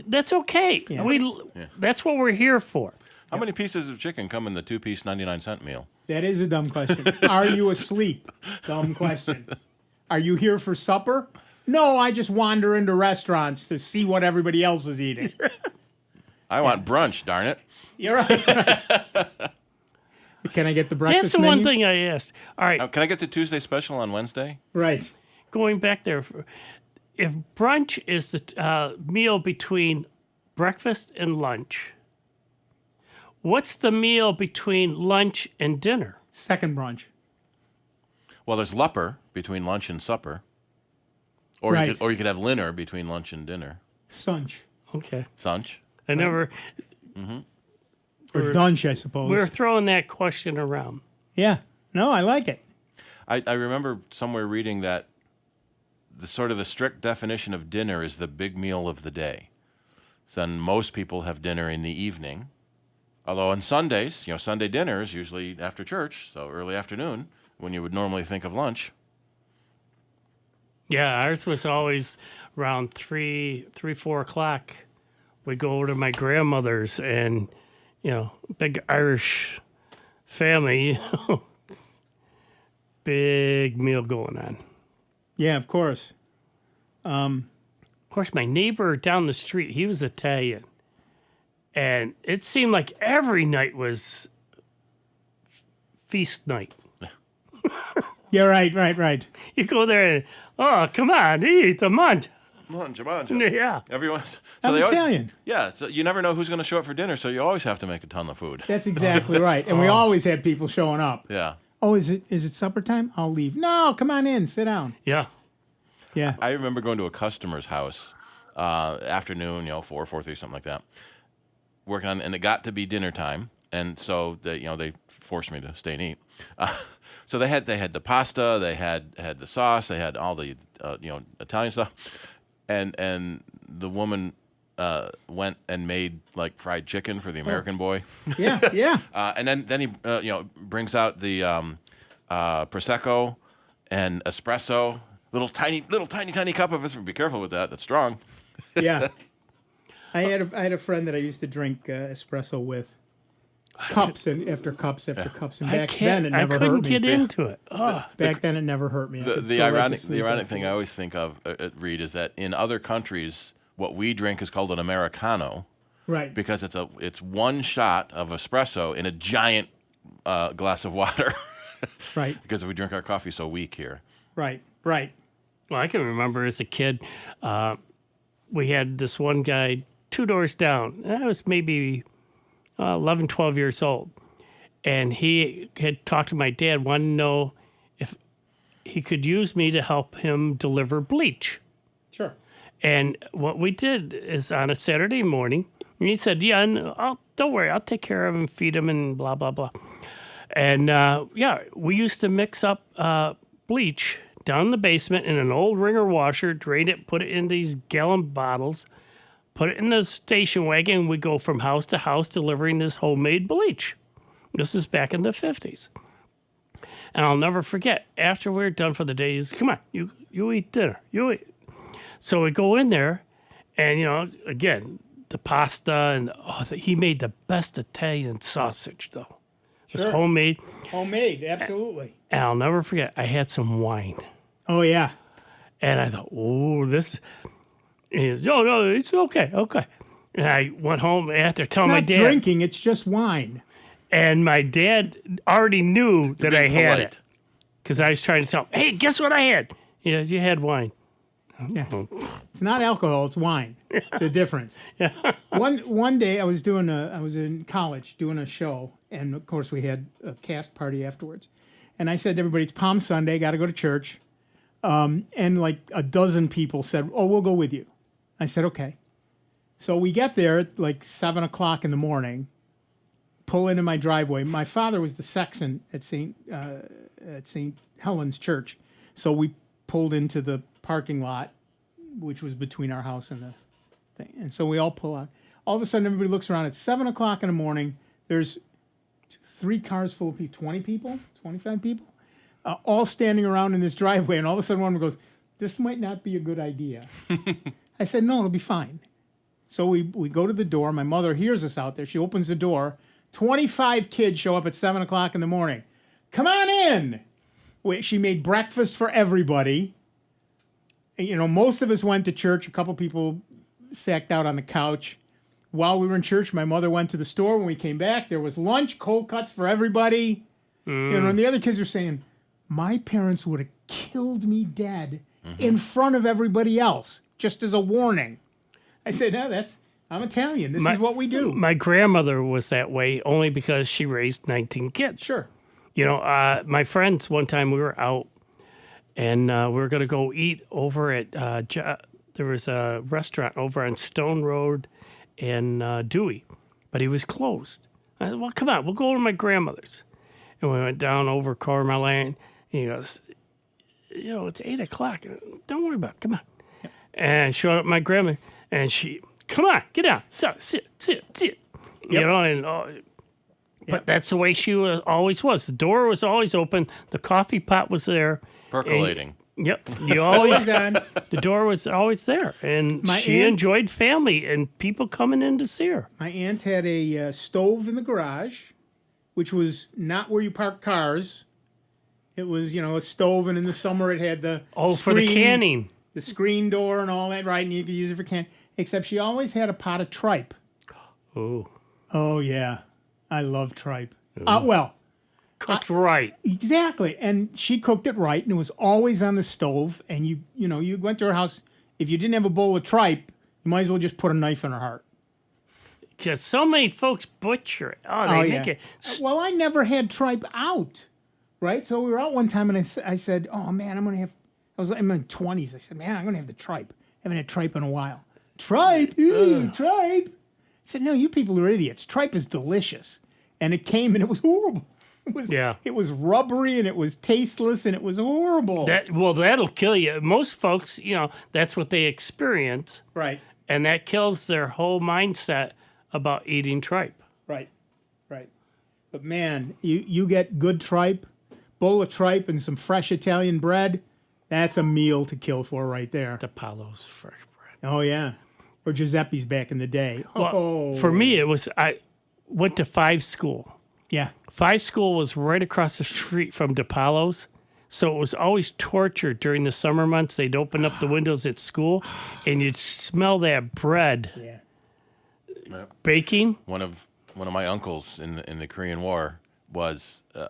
that's okay. Yeah. That's what we're here for. How many pieces of chicken come in the 2-piece 99-cent meal? That is a dumb question. Are you asleep? Dumb question. Are you here for supper? No, I just wander into restaurants to see what everybody else is eating. I want brunch, darn it. You're right. Can I get the breakfast That's the menu? one thing I asked. All right. Can I get the Tuesday special on Wednesday? Right. Going back there, if brunch is the meal between breakfast and lunch, what's the meal between lunch and dinner? Second brunch. Well, there's lupper between lunch and supper. Or right. you could have dinner between lunch and dinner. Sunch. Okay. Sunch. I never. Mm-hmm. Or dunch, I suppose. We're throwing that question around. Yeah. No, I like it. I remember somewhere reading that the strict definition of dinner is the big meal of the day. So then most people have dinner in the evening. Although on Sundays, Sunday dinner is usually after church, so early afternoon, when you would normally think of lunch. Yeah, ours was always around 4 o'clock. We'd go over to my grandmother's and, big Irish family, big meal going on. Yeah, of course. Of course, my neighbor down the street, he was Italian. And it seemed like every night was feast night. Yeah, right. You go there and, oh, come on, eat a munch. Munch. Yeah. Everyone's. I'm Italian. Yeah, so you never know who's going to show up for dinner, so you always have to make a ton of food. That's exactly right. And we always have people showing up. Yeah. Oh, is it supper time? I'll leave. No, come on in, sit down. Yeah. Yeah. I remember going to a customer's house, afternoon, 4:30, something like that. Working on, and it got to be dinner time, and so they forced me to stay and eat. So they had the pasta, they had the sauce, they had all the Italian stuff, and the woman went and made like fried chicken for the American boy. Yeah. And then he brings out the prosecco and espresso, little tiny cup of it. Be careful with that. That's strong. Yeah. I had a friend that I used to drink espresso with. Cups after cups, and back then it never hurt me. I couldn't get into it. Back then it never hurt me. The ironic thing I always think of, Reed, is that in other countries, what we drink is called an Americano, right? Because it's one shot of espresso in a giant glass of water, right? Because we drink our coffee so weak here. Right. Well, I can remember as a kid, we had this one guy 2 doors down. And I was maybe 11, 12 years old. And he had talked to my dad, wanted to know if he could use me to help him deliver bleach. Sure. And what we did is on a Saturday morning, And he said, yeah, don't worry, I'll take care of him, feed him, and blah, blah, blah. And, we used to mix up bleach down in the basement in an old wringer washer, drain it, put it in these gallon bottles, put it in the station wagon, and we go from house to house delivering this homemade bleach. This is back in the 50s. And I'll never forget, after we were done for the day, he's, come on, you eat dinner, you eat. So we go in there, and, again, the pasta, and he made the best Italian sausage, though. It was homemade. Homemade, absolutely. And I'll never forget, I had some wine. Oh, yeah. And I thought, this. And he goes, no, it's okay. And I went home after telling my dad. It's not drinking, it's just wine. And my dad already knew that I had it. Because I was trying to tell him, hey, guess what I had? He goes, you had wine. Yeah. It's not alcohol, it's wine. It's a difference. Yeah. One day I was in college doing a show, and of course we had a cast party afterwards. And I said to everybody, it's Palm Sunday, got to go to church. And like a dozen people said, oh, we'll go with you. I said, okay. So we get there at like 7 o'clock in the morning, pull into my driveway. My father was the sexton at St. Helen's Church. So we pulled into the parking lot, which was between our house and the thing. And so we all pull out. All of a sudden, everybody looks around. It's 7 o'clock in the morning. There's 3 cars full of people, 20 people, 25 people, all standing around in this driveway. And all of a sudden, one of them goes, this might not be a good idea. I said, no, it'll be fine. So we go to the door. My mother hears us out there. She opens the door. 25 kids show up at 7 o'clock in the morning. Come on in. She made breakfast for everybody. Most of us went to church. A couple people sacked out on the couch. While we were in church, my mother went to the store. When we came back, there was lunch, cold cuts for everybody. And the other kids are saying, my parents would have killed me dead in front of everybody else, just as a warning. I said, no, I'm Italian. This is what we do. My grandmother was that way only because she raised 19 kids. Sure. My friends, one time we were out, and we were going to go eat over at, there was a restaurant over on Stone Road in Dewey, but he was closed. I said, well, come on, we'll go to my grandmother's. And we went down over Carmel Lane, and he goes, it's 8 o'clock. Don't worry about it, come on. Yep. And showed up my grandmother, and she, come on, get down, sit. Yep. But that's the way she always was. The door was always open. The coffee pot was there. Percolating. Yep. The door was always there. And she enjoyed family and people coming in to see her. My aunt had a stove in the garage, which was not where you park cars. It was, a stove, and in the summer it had the for the canning. The screen door and all that, right? And you could use it for canning. Except she always had a pot of tripe. Oh. Oh, yeah. I love tripe. Cooked right. Exactly. And she cooked it right, and it was always on the stove. And you went to her house. If you didn't have a bowl of tripe, you might as well just put a knife in her heart. Because so many folks butcher it. They make it. Well, I never had tripe out, right? So we were out one time, and I said, oh, man, I'm going to have, I'm in my 20s. I said, man, I'm going to have the tripe. I haven't had tripe in a while. Tripe? Tripe? I said, no, you people are idiots. Tripe is delicious. And it came, and it was horrible. It was rubbery, and it was tasteless, and it was horrible. That'll kill you. Most folks, that's what they experience. Right. And that kills their whole mindset about eating tripe. Right. But, man, you get good tripe, bowl of tripe, and some fresh Italian bread, that's a meal to kill for right there. DiPaolo's fresh bread. Oh, yeah. Or Giuseppe's back in the day. Well, for me, I went to Five School. Yeah. Five School was right across the street from DiPaolo's. So it was always torture during the summer months. They'd open up the windows at school, and you'd smell that bread baking. One of my uncles in the Korean War was a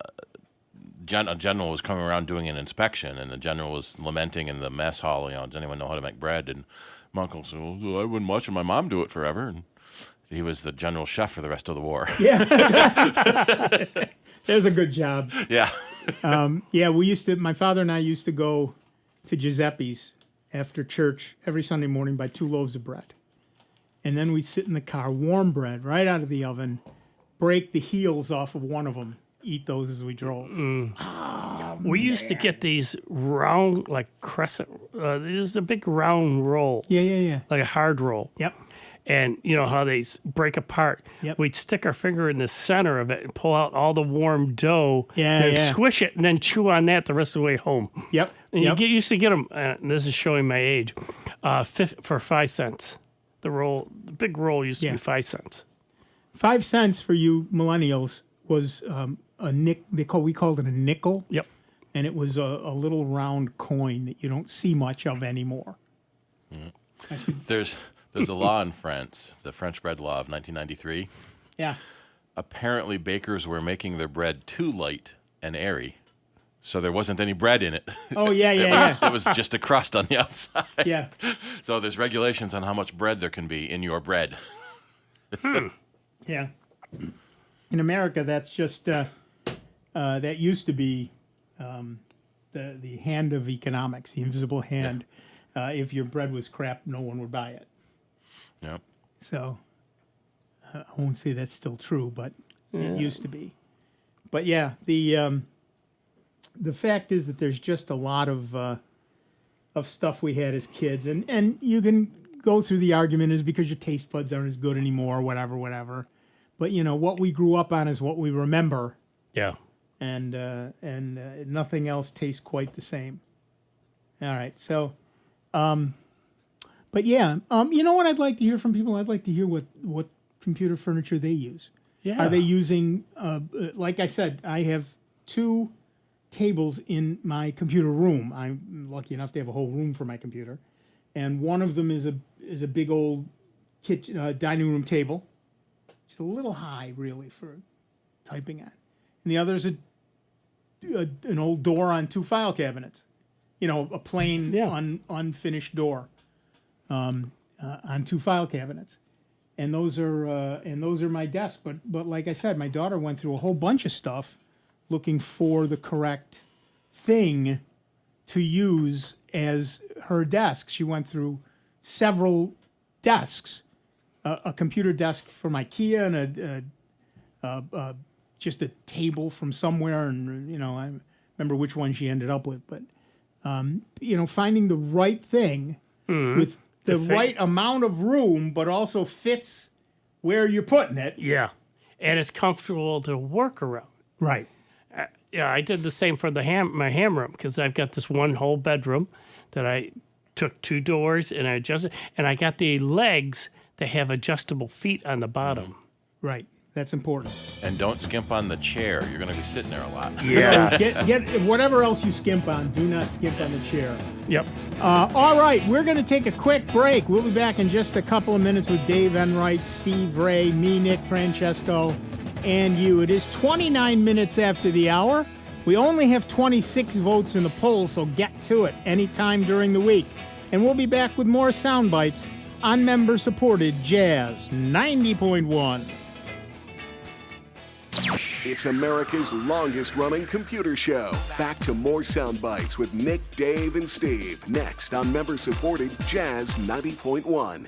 general was coming around doing an inspection, and the general was lamenting in the mess hall, does anyone know how to make bread? And my uncle said, well, I wouldn't much, and my mom do it forever. And he was the general chef for the rest of the war. Yeah. There's a good job. Yeah. My father and I used to go to Giuseppe's after church every Sunday morning, buy 2 loaves of bread. And then we'd sit in the car, warm bread right out of the oven, break the heels off of one of them, eat those as we drove. We used to get these round, like crescent, there's a big round roll. Yeah. Like a hard roll. Yep. And you know how they break apart. Yep. We'd stick our finger in the center of it and pull out all the warm dough. And squish it and then chew on that the rest of the way home. Yep. And you used to get them, and this is showing my age, for 5 cents. The big roll used to be 5 cents. 5 cents for you millennials was we called it a nickel. Yep. And it was a little round coin that you don't see much of anymore. There's a law in France, the French bread law of 1993. Yeah. Apparently, bakers were making their bread too light and airy, so there wasn't any bread in it. Oh, yeah. It was just a crust on the outside. Yeah. So there's regulations on how much bread there can be in your bread. Yeah. In America, that's just that used to be the hand of economics, the invisible hand. If your bread was crap, no one would buy it. Yep. So I won't say that's still true, but it used to be. But yeah, the fact is that there's just a lot of stuff we had as kids, and you can go through the argument is because your taste buds aren't as good anymore, whatever. But you know what we grew up on is what we remember. Yeah. And nothing else tastes quite the same. All right, so. But yeah, you know what I'd like to hear from people? I'd like to hear what computer furniture they use. Yeah. Are they using, like I said, I have 2 tables in my computer room. I'm lucky enough to have a whole room for my computer. And one of them is a big old kitchen, dining room table. It's a little high, really, for typing on. And the other is an old door on 2 file cabinets. You know, a plain unfinished door on 2 file cabinets, and those are my desk. But like I said, my daughter went through a whole bunch of stuff looking for the correct thing to use as her desk. She went through several desks, a computer desk from IKEA and just a table from somewhere, and you know I remember which one she ended up with, but. Finding the right thing with the right amount of room, but also fits where you're putting it. Yeah. And it's comfortable to work around. Right. Yeah, I did the same for my ham room because I've got this one whole bedroom that I took 2 doors and I adjusted. And I got the legs that have adjustable feet on the bottom. Right. That's important. And don't skimp on the chair. You're going to be sitting there a lot. Yes. Get whatever else you skimp on. Do not skimp on the chair. Yep. All right. We're going to take a quick break. We'll be back in just a couple of minutes with Dave Enright, Steve Ray, me, Nick Francesco, and you. It is 29 minutes after the hour. We only have 26 votes in the poll, so get to it anytime during the week. And we'll be back with more sound bites on member-supported Jazz 90.1. It's America's longest-running computer show. Back to more sound bites with Nick, Dave, and Steve. Next on member-supported Jazz 90.1.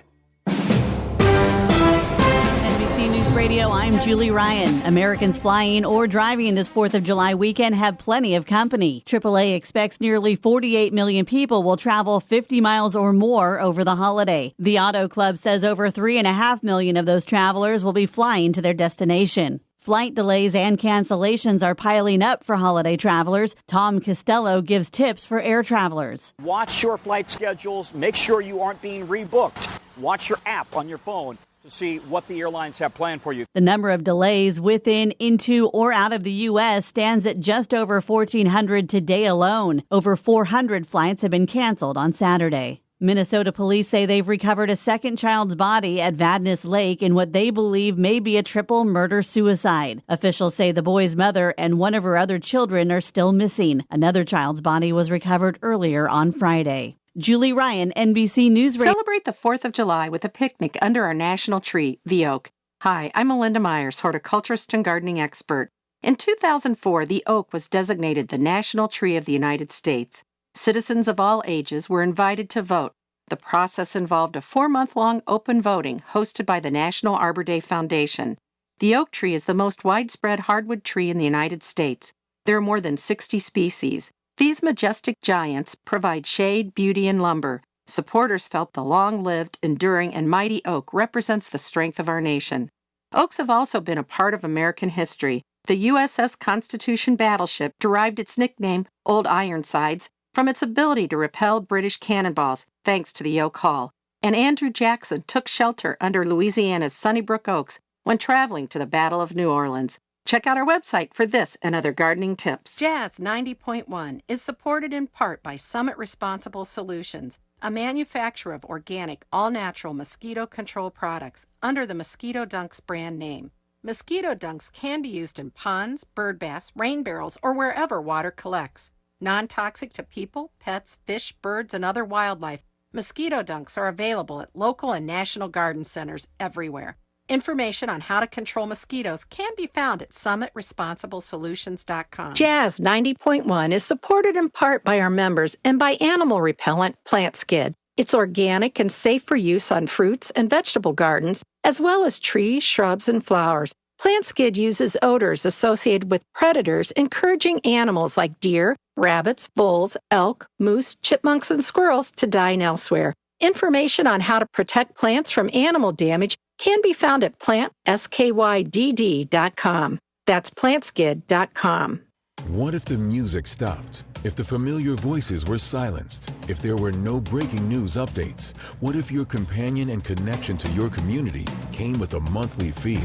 NBC News Radio, I'm Julie Ryan. Americans flying or driving this 4th of July weekend have plenty of company. AAA expects nearly 48 million people will travel 50 miles or more over the holiday. The Auto Club says over 3.5 million of those travelers will be flying to their destination. Flight delays and cancellations are piling up for holiday travelers. Tom Costello gives tips for air travelers. Watch your flight schedules. Make sure you aren't being rebooked. Watch your app on your phone to see what the airlines have planned for you. The number of delays within, into, or out of the U.S. stands at just over 1,400 today alone. Over 400 flights have been canceled on Saturday. Minnesota police say they've recovered a second child's body at Vadnais Lake in what they believe may be a triple murder-suicide. Officials say the boy's mother and one of her other children are still missing. Another child's body was recovered earlier on Friday. Julie Ryan, NBC News Radio. Celebrate the 4th of July with a picnic under our national tree, the oak. Hi, I'm Melinda Myers, horticulturist and gardening expert. In 2004, the oak was designated the National Tree of the United States. Citizens of all ages were invited to vote. The process involved a 4-month-long open voting hosted by the National Arbor Day Foundation. The oak tree is the most widespread hardwood tree in the United States. There are more than 60 species. These majestic giants provide shade, beauty, and lumber. Supporters felt the long-lived, enduring, and mighty oak represents the strength of our nation. Oaks have also been a part of American history. The USS Constitution battleship derived its nickname, Old Ironsides, from its ability to repel British cannonballs, thanks to the oak hull. And Andrew Jackson took shelter under Louisiana's Sunnybrook Oaks when traveling to the Battle of New Orleans. Check out our website for this and other gardening tips. Jazz 90.1 is supported in part by Summit Responsible Solutions, a manufacturer of organic, all-natural mosquito control products under the Mosquito Dunks brand name. Mosquito Dunks can be used in ponds, bird baths, rain barrels, or wherever water collects. Non-toxic to people, pets, fish, birds, and other wildlife, Mosquito Dunks are available at local and national garden centers everywhere. Information on how to control mosquitoes can be found at summitresponsibleSolutions.com. Jazz 90.1 is supported in part by our members and by animal repellent Plant Skid. It's organic and safe for use on fruits and vegetable gardens, as well as trees, shrubs, and flowers. Plant Skid uses odors associated with predators, encouraging animals like deer, rabbits, bulls, elk, moose, chipmunks, and squirrels to dine elsewhere. Information on how to protect plants from animal damage can be found at plantskydd.com. That's plantskid.com. What if the music stopped? If the familiar voices were silenced? If there were no breaking news updates? What if your companion and connection to your community came with a monthly fee?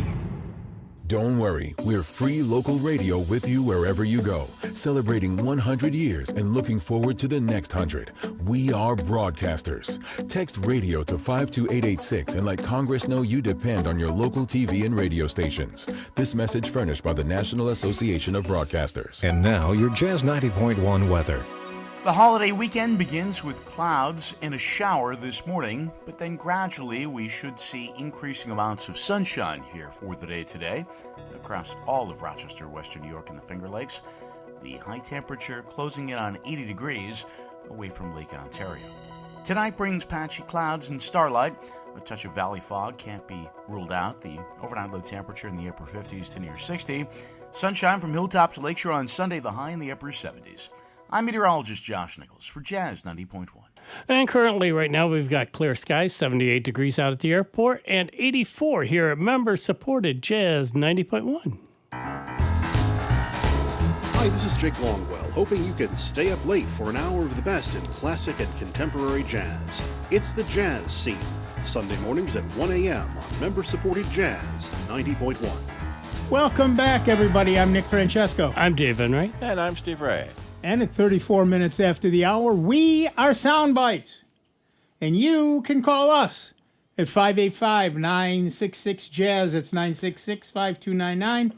Don't worry, we're free local radio with you wherever you go, celebrating 100 years and looking forward to the next 100. We are broadcasters. Text radio to 52886 and let Congress know you depend on your local TV and radio stations. This message furnished by the National Association of Broadcasters. And now your Jazz 90.1 weather. The holiday weekend begins with clouds and a shower this morning, but then gradually we should see increasing amounts of sunshine here for the day today across all of Rochester, Western New York, and the Finger Lakes. The high temperature closing in on 80 degrees away from Lake Ontario. Tonight brings patchy clouds and starlight. A touch of valley fog can't be ruled out. The overnight low temperature in the upper 50s to near 60. Sunshine from hilltop to lakeshore on Sunday, the high in the upper 70s. I'm meteorologist Josh Nichols for Jazz 90.1. And currently, right now, we've got clear skies, 78 degrees out at the airport, and 84 here at member-supported Jazz 90.1. Hi, this is Jake Longwell, hoping you can stay up late for an hour of the best in classic and contemporary jazz. It's the Jazz Scene, Sunday mornings at 1 a.m. on member-supported Jazz 90.1. Welcome back, everybody. I'm Nick Francesco. I'm Dave Enright. And I'm Steve Ray. And at 34 minutes after the hour, we are Sound Bytes. And you can call us at 585-966-JAZZ. That's 966-5299.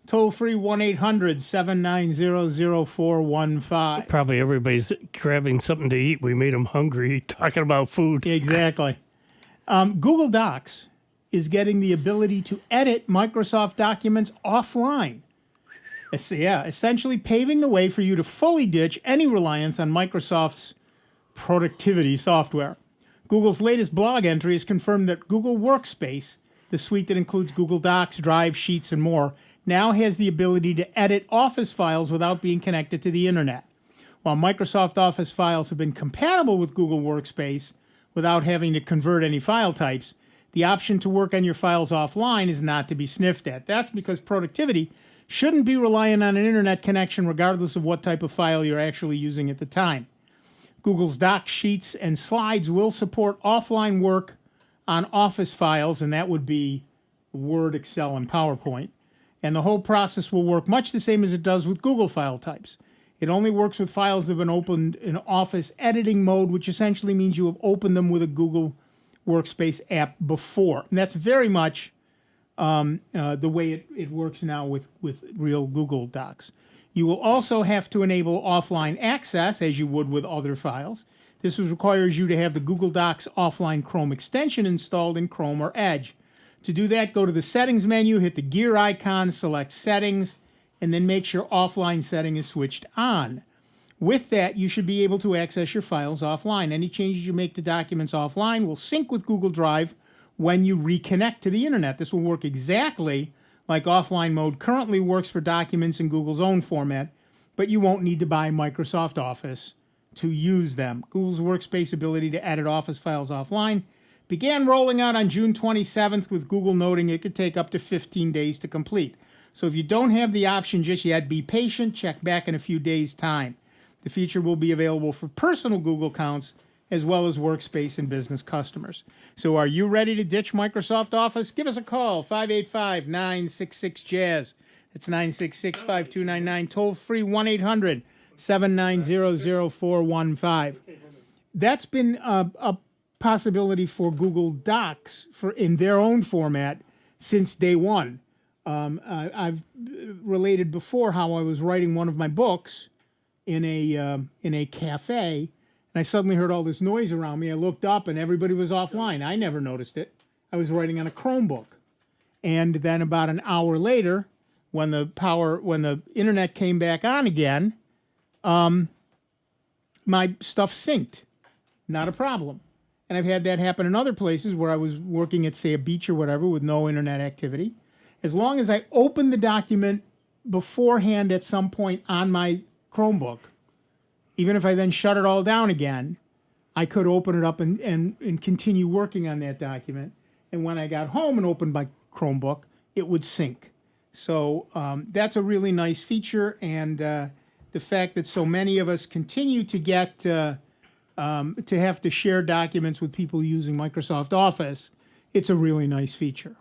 Toll free 1-800-790-0415. Probably everybody's grabbing something to eat. We made them hungry talking about food. Exactly. Google Docs is getting the ability to edit Microsoft documents offline. Essentially paving the way for you to fully ditch any reliance on Microsoft's productivity software. Google's latest blog entry has confirmed that Google Workspace, the suite that includes Google Docs, Drive, Sheets, and more, now has the ability to edit Office files without being connected to the internet. While Microsoft Office files have been compatible with Google Workspace without having to convert any file types, the option to work on your files offline is not to be sniffed at. That's because productivity shouldn't be relying on an internet connection regardless of what type of file you're actually using at the time. Google's Docs, Sheets, and Slides will support offline work on Office files, and that would be Word, Excel, and PowerPoint. And the whole process will work much the same as it does with Google file types. It only works with files that have been opened in Office editing mode, which essentially means you have opened them with a Google Workspace app before. And that's very much the way it works now with real Google Docs. You will also have to enable offline access, as you would with other files. This requires you to have the Google Docs offline Chrome extension installed in Chrome or Edge. To do that, go to the Settings menu, hit the gear icon, select Settings, and then make sure offline setting is switched on. With that, you should be able to access your files offline. Any changes you make to documents offline will sync with Google Drive when you reconnect to the internet. This will work exactly like offline mode currently works for documents in Google's own format, but you won't need to buy Microsoft Office to use them. Google's Workspace ability to edit Office files offline began rolling out on June 27th, with Google noting it could take up to 15 days to complete. So if you don't have the option just yet, be patient, check back in a few days' time. The feature will be available for personal Google accounts as well as Workspace and business customers. So are you ready to ditch Microsoft Office? Give us a call, 585-966-JAZZ. It's 966-5299, toll free 1-800-790-0415. That's been a possibility for Google Docs in their own format since day one. I've related before how I was writing one of my books in a cafe, and I suddenly heard all this noise around me. I looked up, and everybody was offline. I never noticed it. I was writing on a Chromebook. And then about an hour later, when the internet came back on again, my stuff synced. Not a problem. And I've had that happen in other places where I was working at, say, a beach or whatever with no internet activity. As long as I opened the document beforehand at some point on my Chromebook, even if I then shut it all down again, I could open it up and continue working on that document. And when I got home and opened my Chromebook, it would sync. So that's a really nice feature. And the fact that so many of us continue to get to have to share documents with people using Microsoft Office, it's a really nice feature.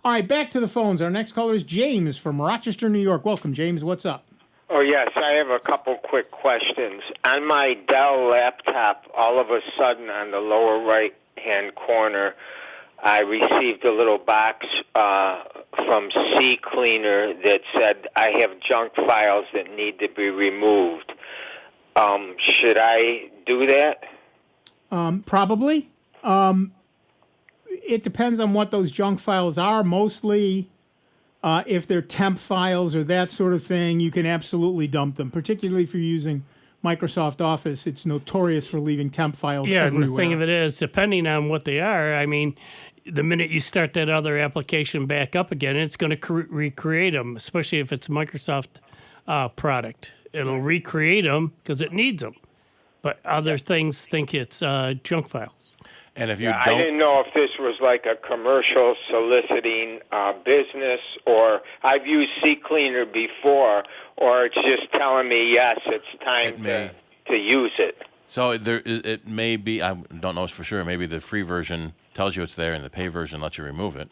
All right, back to the phones. Our next caller is James from Rochester, New York. Welcome, James. What's up? Oh, yes, I have a couple quick questions. On my Dell laptop, all of a sudden on the lower right-hand corner, I received a little box from CCleaner that said I have junk files that need to be removed. Should I do that? Probably. It depends on what those junk files are. Mostly, if they're temp files or that sort of thing, you can absolutely dump them, particularly if you're using Microsoft Office. It's notorious for leaving temp files everywhere. And the thing of it is, depending on what they are, I mean, the minute you start that other application back up again, it's going to recreate them, especially if it's a Microsoft product. It'll recreate them because it needs them. But other things think it's junk files. And if you I didn't know if this was like a commercial soliciting business, or I've used CCleaner before, or it's just telling me, yes, it's time to use it. So it may be, I don't know for sure, maybe the free version tells you it's there and the pay version lets you remove it.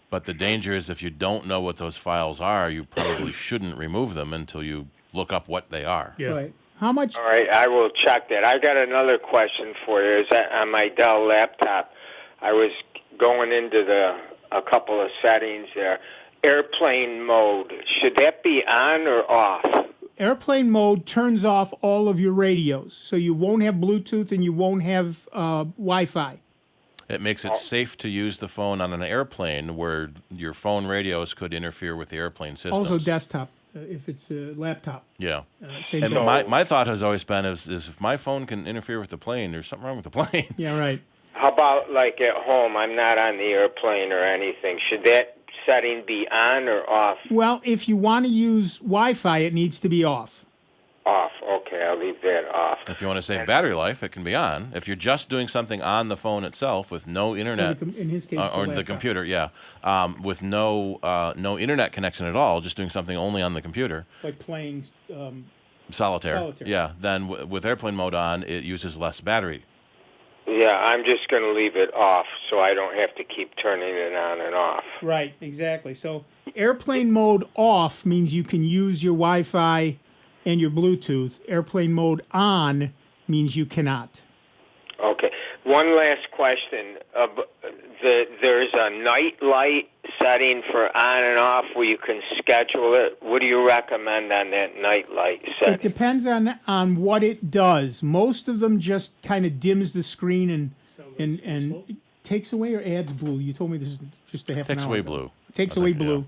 But the danger is if you don't know what those files are, you probably shouldn't remove them until you look up what they are. Yeah. Right. How much? All right, I will check that. I got another question for you. Is that on my Dell laptop, I was going into a couple of settings there. Airplane mode, should that be on or off? Airplane mode turns off all of your radios, so you won't have Bluetooth and you won't have Wi-Fi. It makes it safe to use the phone on an airplane where your phone radios could interfere with the airplane systems. Also desktop, if it's a laptop. Yeah. Same And thing. my thought has always been is if my phone can interfere with the plane, there's something wrong with the plane. Yeah, right. How about like at home? I'm not on the airplane or anything. Should that setting be on or off? Well, if you want to use Wi-Fi, it needs to be off. Off. Okay, I'll leave that off. If you want to save battery life, it can be on. If you're just doing something on the phone itself with no internet, in his case, or the computer, with no internet connection at all, just doing something only on the computer, like playing solitaire. Yeah, then with airplane mode on, it uses less battery. Yeah, I'm just going to leave it off so I don't have to keep turning it on and off. Right, exactly. So airplane mode off means you can use your Wi-Fi and your Bluetooth. Airplane mode on means you cannot. Okay. One last question. There's a night light setting for on and off where you can schedule it. What do you recommend on that night light setting? It depends on what it does. Most of them just kind of dims the screen and takes away or adds blue. You told me this is just a half an hour. Takes away blue. Takes away blue.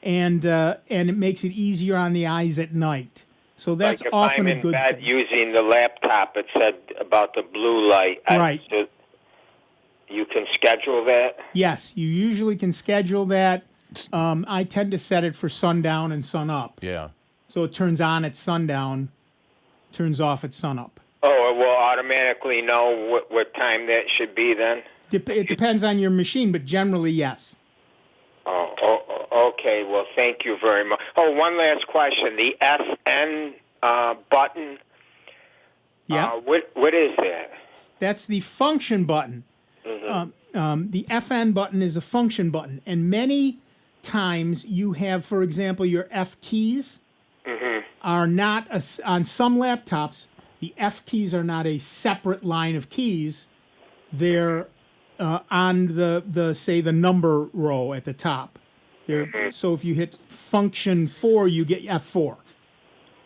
And it makes it easier on the eyes at night. So that's like if often I'm a in good bed thing. using the laptop, it said about the blue light. Right. So you can schedule that? Yes, you usually can schedule that. I tend to set it for sundown and sun up. Yeah. So it turns on at sundown, turns off at sunup. Oh, it will automatically know what time that should be then? It depends on your machine, but generally, yes. Oh, okay. Well, thank you very much. Oh, one last question. The SN button. Yeah. What is that? That's the function button. Mm-hmm. The FN button is a function button, and many times you have, for example, your F keys are not on some laptops. The F keys are not a separate line of keys. They're on the say the number row at the top. So if you hit function 4, you get F4.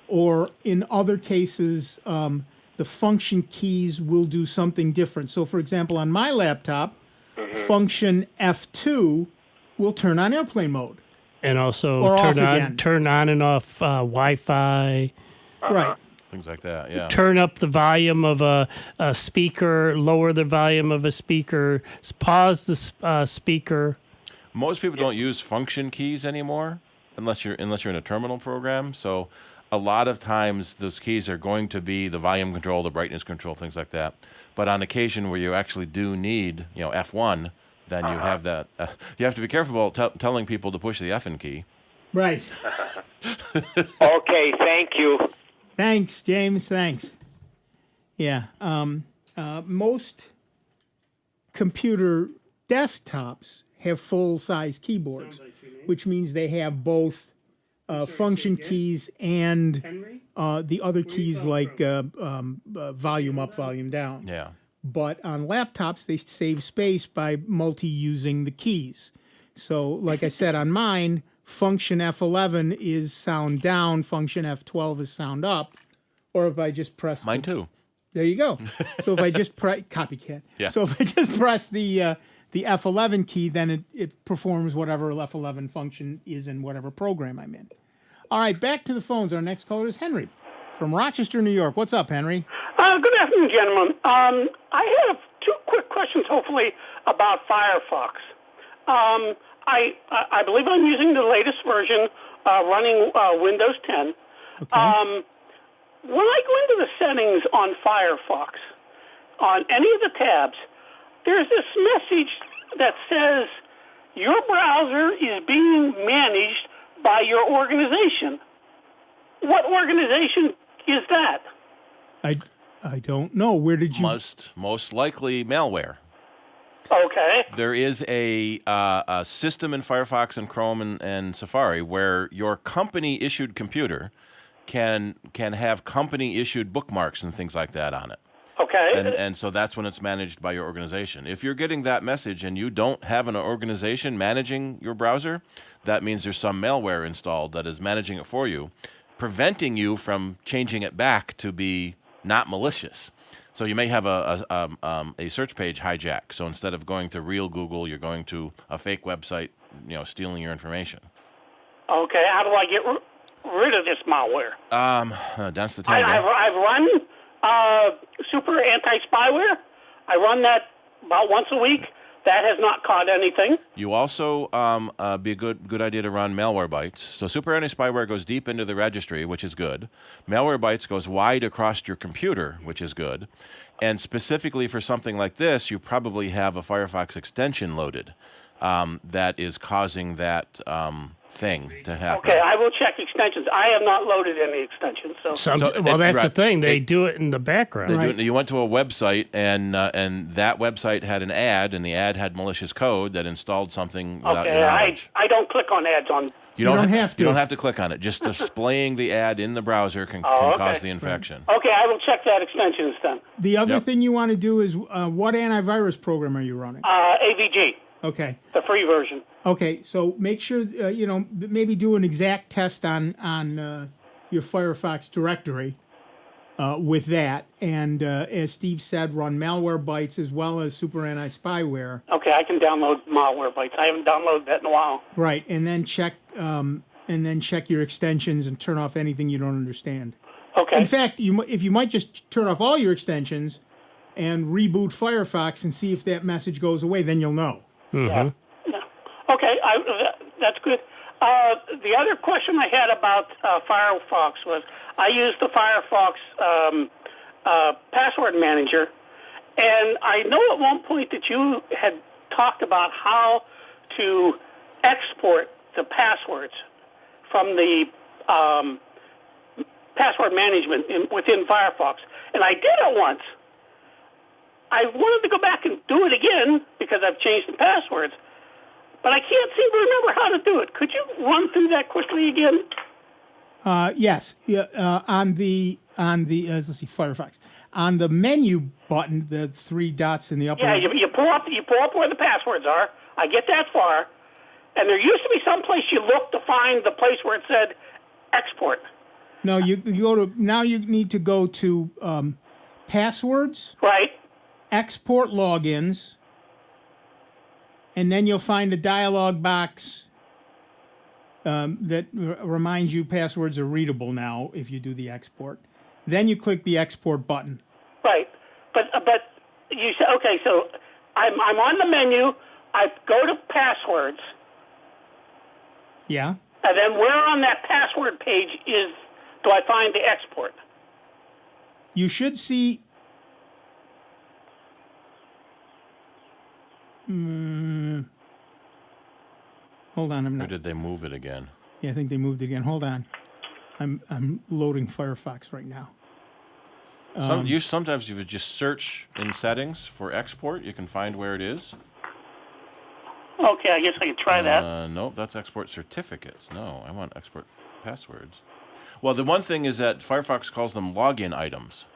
Or in other cases, the function keys will do something different. So for example, on my laptop, function F2 will turn on airplane mode. And also Or off again. turn on and off Wi-Fi. Right. Things like that, yeah. Turn up the volume of a speaker, lower the volume of a speaker, pause the speaker. Most people don't use function keys anymore unless you're in a terminal program. So a lot of times those keys are going to be the volume control, the brightness control, things like that. But on occasion where you actually do need, F1, then you have that. You have to be careful about telling people to push the F key. Right. Okay, thank you. Thanks, James. Thanks. Yeah. Most computer desktops have full-size keyboards, which means they have both function keys and the other keys like volume up, volume down. Yeah. But on laptops, they save space by multi-using the keys. So, like I said, on mine, function F11 is sound down, function F12 is sound up. Or if I just press... Mine too. There you go. So if I just press... Copycat. Yeah. So if I just press the F11 key, then it performs whatever F11 function is in whatever program I'm in. All right, back to the phones. Our next caller is Henry from Rochester, New York. What's up, Henry? Good afternoon, gentlemen. I have two quick questions, hopefully, about Firefox. I believe I'm using the latest version running Windows 10. Okay. When I go into the settings on Firefox, on any of the tabs, there's this message that says your browser is being managed by your organization. What organization is that? I don't know. Where did you... Most likely malware. Okay. There is a system in Firefox and Chrome and Safari where your company-issued computer can have company-issued bookmarks and things like that on it. Okay. And so that's when it's managed by your organization. If you're getting that message and you don't have an organization managing your browser, that means there's some malware installed that is managing it for you, preventing you from changing it back to be not malicious. So you may have a search page hijack. So instead of going to real Google, you're going to a fake website, stealing your information. Okay. How do I get rid of this malware? That's the time. I've run Super Anti-Spyware. I run that about once a week. That has not caught anything. You also be a good idea to run Malware Bytes. So Super Anti-Spyware goes deep into the registry, which is good. Malware Bytes goes wide across your computer, which is good. And specifically for something like this, you probably have a Firefox extension loaded that is causing that thing to happen. Okay, I will check extensions. I have not loaded any extensions. That's the thing. They do it in the background. You went to a website, and that website had an ad, and the ad had malicious code that installed something without your knowledge. I don't click on ads on... You don't have to. You don't have to click on it. Just displaying the ad in the browser can cause the infection. Okay, I will check that extensions then. The other thing you want to do is, what antivirus program are you running? AVG. Okay. The free version. Okay, so make sure, maybe do an exact test on your Firefox directory with that. And as Steve said, run Malware Bytes as well as Super Anti-Spyware. Okay, I can download Malware Bytes. I haven't downloaded that in a while. Right, and then check your extensions and turn off anything you don't understand. Okay. In fact, if you might just turn off all your extensions and reboot Firefox and see if that message goes away, then you'll know. Yeah. Okay, that's good. The other question I had about Firefox was I used the Firefox password manager, and I know at one point that you had talked about how to export the passwords from the password management within Firefox, and I did it once. I wanted to go back and do it again because I've changed the passwords, but I can't seem to remember how to do it. Could you run through that quickly again? Yes. On the let's see, Firefox. On the menu button, the three dots in the upper. Yeah, you pull up where the passwords are. I get that far, and there used to be some place you look to find the place where it said export. No, you go to now. You need to go to passwords. Right. Export logins, and then you'll find a dialog box that reminds you passwords are readable now if you do the export. Then you click the export button. Right, but you say okay. So I'm on the menu. I go to passwords. Yeah. And then where on that password page do I find the export? You should see. Hold on, I'm not. Or did they move it again? Yeah, I think they moved it again. Hold on, I'm loading Firefox right now. Sometimes you would just search in settings for export. You can find where it is. Okay, I guess I can try that. Nope, that's export certificates. No, I want export passwords. Well, the one thing is that Firefox calls them login items.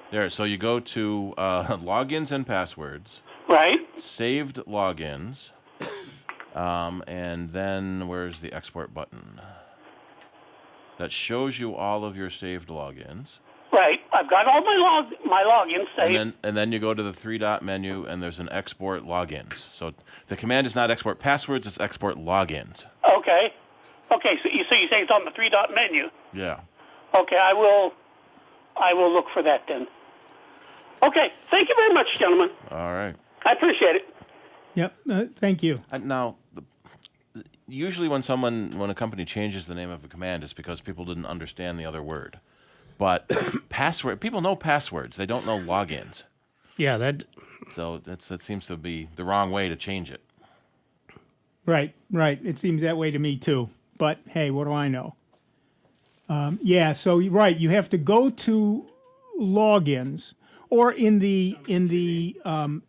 There, so you go to logins and passwords. Right. Saved logins. And then where's the export button? That shows you all of your saved logins. Right. I've got all my logins saved. And then you go to the three-dot menu, and there's an export logins. So the command is not export passwords, it's export logins. Okay. Okay, so you say it's on the three-dot menu. Yeah. Okay, I will look for that then. Okay, thank you very much, gentlemen. All right. I appreciate it. Yep, thank you. Now, usually when a company changes the name of a command, it's because people didn't understand the other word. But people know passwords. They don't know logins. Yeah, So that seems to be the wrong way to change it. Right. It seems that way to me too. But hey, what do I know? So right, you have to go to logins, or in the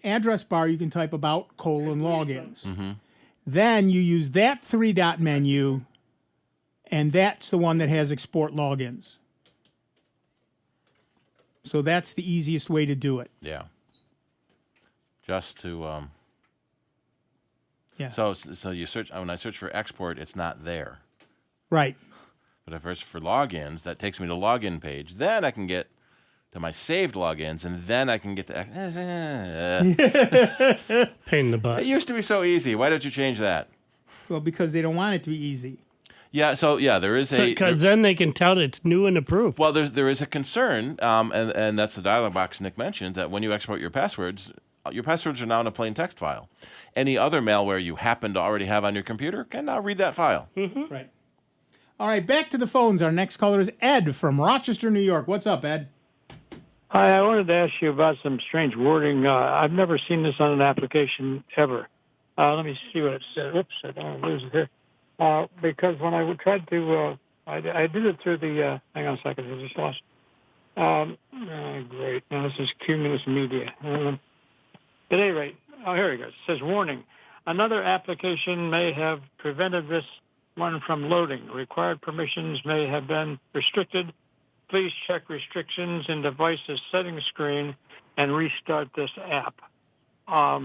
address bar you can type about :logins. Mm-hmm. Then you use that three-dot menu, and that's the one that has export logins. So that's the easiest way to do it. Yeah. Just to Yeah. So you search when I search for export, it's not there. Right. But if I search for logins, that takes me to login page. Then I can get to my saved logins, and then I can get to pain in the butt. It used to be so easy. Why don't you change that? Well, because they don't want it to be easy. Yeah. There is because then they can tell that it's new and approved. Well, there is a concern, and that's the dialog box Nick mentioned, that when you export your passwords are now in a plain text file. Any other malware you happen to already have on your computer can now read that file. Mm-hmm. Right. All right, back to the phones. Our next caller is Ed from Rochester, New York. What's up, Ed? Hi, I wanted to ask you about some strange wording. I've never seen this on an application ever. Let me see what it says. Oops, I don't want to lose it here. Because when I tried to, I did it through the, hang on a second, I just lost. Great. Now this is Cumulus Media. At any rate, here it goes. It says, warning, another application may have prevented this one from loading. Required permissions may have been restricted. Please check restrictions in device's settings screen and restart this app. I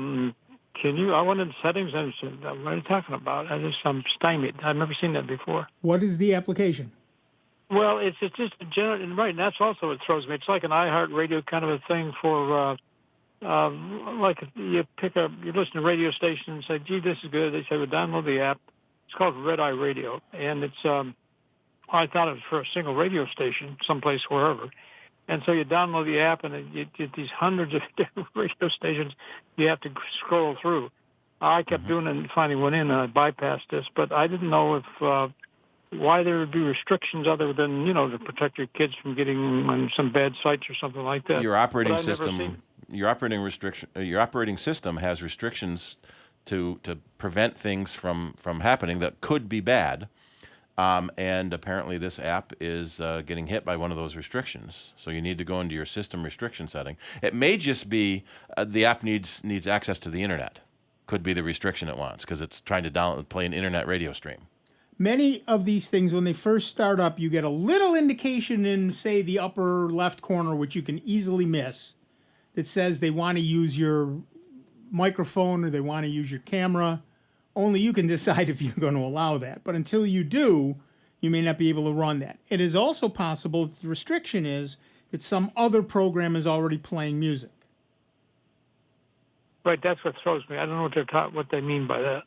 wanted settings, and what are you talking about? I'm stymied. I've never seen that before. What is the application? Well, it's just a general, and right, and that's also what throws me. It's like an iHeartRadio kind of a thing for, like you listen to a radio station and say, gee, this is good. They say, well, download the app. It's called Red Eye Radio, and it's I thought it was for a single radio station, someplace wherever. And so you download the app, and you get these hundreds of different radio stations you have to scroll through. I kept doing it and finally went in and I bypassed this, but I didn't know if why there would be restrictions other than, to protect your kids from getting on some bad sites or something like that. Your operating system, your operating system has restrictions to prevent things from happening that could be bad. And apparently this app is getting hit by one of those restrictions. So you need to go into your system restriction setting. It may just be the app needs access to the internet. Could be the restriction it wants because it's trying to play an internet radio stream. Many of these things, when they first start up, you get a little indication in, say, the upper left corner, which you can easily miss, that says they want to use your microphone or they want to use your camera. Only you can decide if you're going to allow that. But until you do, you may not be able to run that. It is also possible that the restriction is that some other program is already playing music. Right, that's what throws me. I don't know what they mean by that.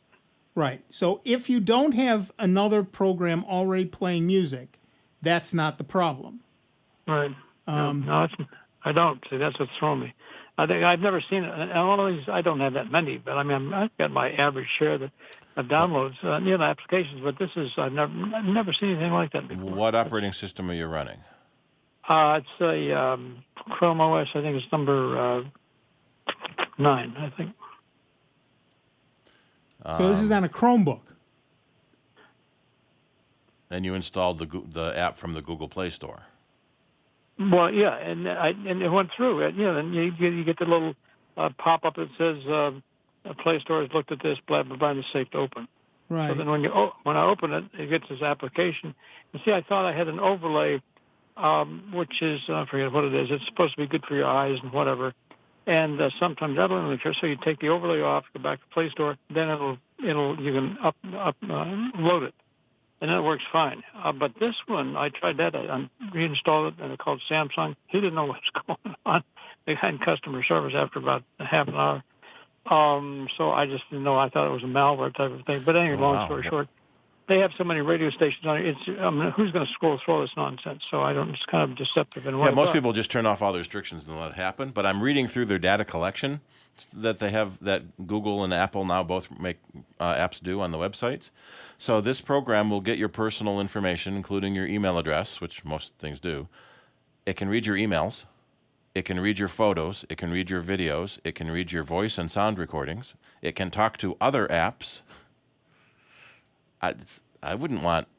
Right. So if you don't have another program already playing music, that's not the problem. Right. No, I don't. See, that's what's throwing me. I think I've never seen it. And all of these, I don't have that many, but I mean, I've got my average share of downloads, applications. But this is I've never seen anything like that before. What operating system are you running? It's a Chrome OS. I think it's number 9. I think. So this is on a Chromebook. And you installed the app from the Google Play Store. Well, yeah, and it went through. And you get the little pop-up that says Play Store has looked at this, blah blah blah, and it's safe to open. Right. So then when I open it, it gets this application. And see, I thought I had an overlay, which is I forget what it is. It's supposed to be good for your eyes and whatever. And sometimes that'll interfere. So you take the overlay off, go back to Play Store, then you can load it, and then it works fine. But this one, I tried that. I reinstalled it, and it called Samsung. He didn't know what was going on. They had customer service after about half an hour. So I just didn't know. I thought it was a malware type of thing. But anyway, long story short, they have so many radio stations on it. Who's going to scroll through all this nonsense? So it's kind of deceptive. And most people just turn off all the restrictions and let it happen. But I'm reading through their data collection that they have, that Google and Apple now both make apps do on the websites. So this program will get your personal information, including your email address, which most things do. It can read your emails. It can read your photos. It can read your videos. It can read your voice and sound recordings. It can talk to other apps. I wouldn't want,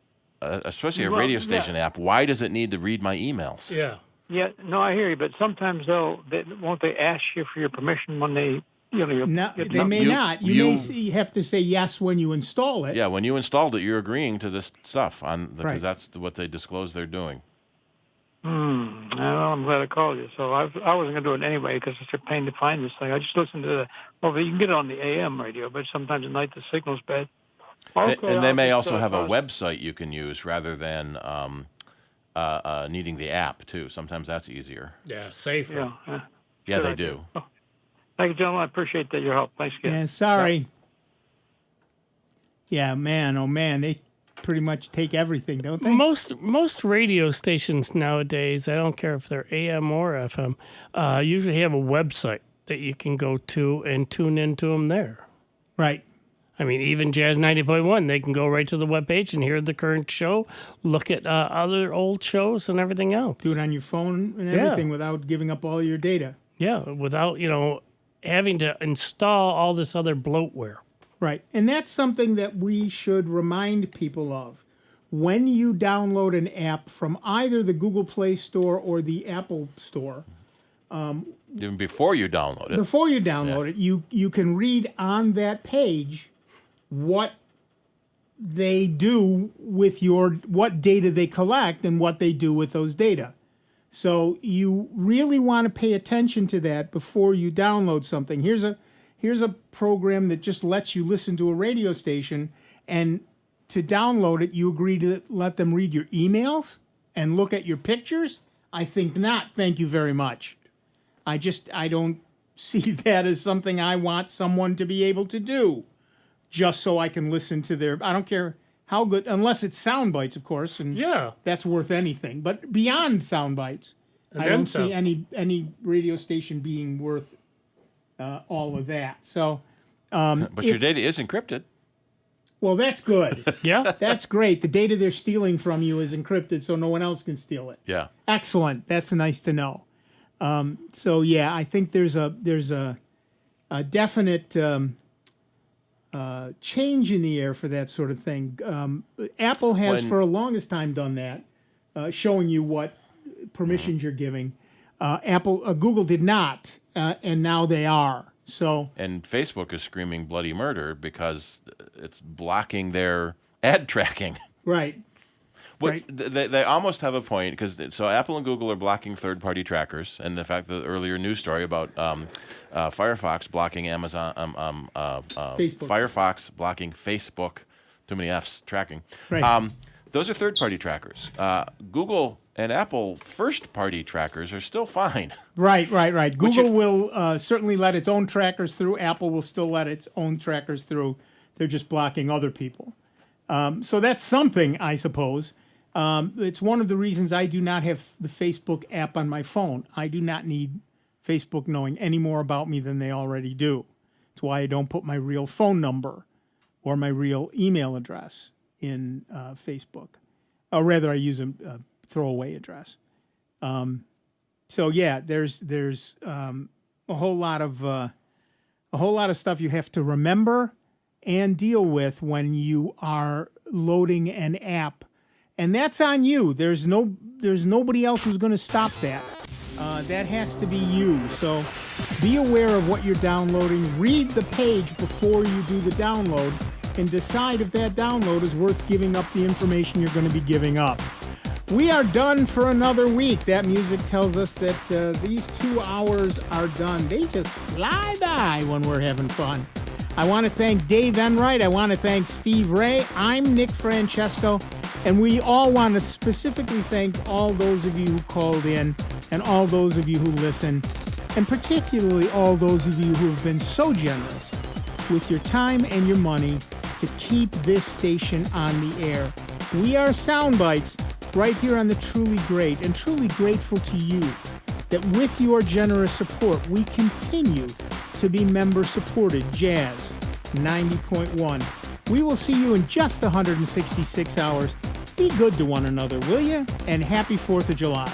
especially a radio station app. Why does it need to read my emails? Yeah. Yeah, no, I hear you. But sometimes, won't they ask you for your permission when they, No, they may not. You may have to say yes when you install it. Yeah, when you installed it, you're agreeing to this stuff because that's what they disclose they're doing. Well, I'm glad I called you. So I wasn't going to do it anyway because it's a pain to find this thing. I just listened to you can get it on the AM radio, but sometimes at night the signal's bad. Okay, and they may also have a website you can use rather than needing the app, too. Sometimes that's easier. Yeah, safer. Yeah, they do. Oh, thank you, gentlemen. I appreciate your help. Thanks again. Yeah, sorry. Yeah, man, oh, man, they pretty much take everything, don't they? Most radio stations nowadays, I don't care if they're AM or FM, usually have a website that you can go to and tune into them there. Right. I mean, even Jazz 90.1, they can go right to the webpage and hear the current show, look at other old shows and everything else. Do it on your phone and everything without giving up all your data. Yeah, without, having to install all this other bloatware. Right. And that's something that we should remind people of. When you download an app from either the Google Play Store or the Apple Store, even before you download it. Before you download it, you can read on that page what they do with what data they collect and what they do with those data. So you really want to pay attention to that before you download something. Here's a program that just lets you listen to a radio station, and to download it, you agree to let them read your emails and look at your pictures? I think not. Thank you very much. I don't see that as something I want someone to be able to do just so I can listen to I don't care how good, unless it's sound bites, of course, and that's worth anything. But beyond sound bites, I don't see any radio station being worth all of that. So, but your data is encrypted. Well, that's good. Yeah, that's great. The data they're stealing from you is encrypted, so no one else can steal it. Yeah, excellent. That's nice to know. So yeah, I think there's a definite change in the air for that sort of thing. Apple has for the longest time done that, showing you what permissions you're giving. Google did not, and now they are. So and Facebook is screaming bloody murder because it's blocking their ad tracking. Right. Right. They almost have a point because so Apple and Google are blocking third-party trackers, and the fact that the earlier news story about Firefox blocking Amazon, Facebook. Firefox blocking Facebook, too many F's tracking. Right. Those are third-party trackers. Google and Apple first-party trackers are still fine. Right. Google will certainly let its own trackers through. Apple will still let its own trackers through. They're just blocking other people. So that's something, I suppose. It's one of the reasons I do not have the Facebook app on my phone. I do not need Facebook knowing any more about me than they already do. It's why I don't put my real phone number or my real email address in Facebook. Or rather, I use a throwaway address. So yeah, there's a whole lot of stuff you have to remember and deal with when you are loading an app, and that's on you. There's nobody else who's going to stop that. That has to be you. So be aware of what you're downloading. Read the page before you do the download, and decide if that download is worth giving up the information you're going to be giving up. We are done for another week. That music tells us that these 2 hours are done. They just fly by when we're having fun. I want to thank Dave Enright. I want to thank Steve Ray. I'm Nick Francesco, and we all want to specifically thank all those of you who called in and all those of you who listen, and particularly all those of you who have been so generous with your time and your money to keep this station on the air. We are Soundbites right here on the Truly Great, and truly grateful to you that with your generous support, we continue to be member-supported Jazz 90.1. We will see you in just 166 hours. Be good to one another, will you? And happy 4th of July.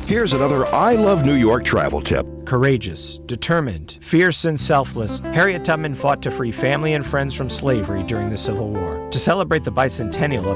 Here's another I Love New York travel tip. Courageous, determined, fierce, and selfless, Harriet Tubman fought to free family and friends from slavery during the Civil War. To celebrate the bicentennial of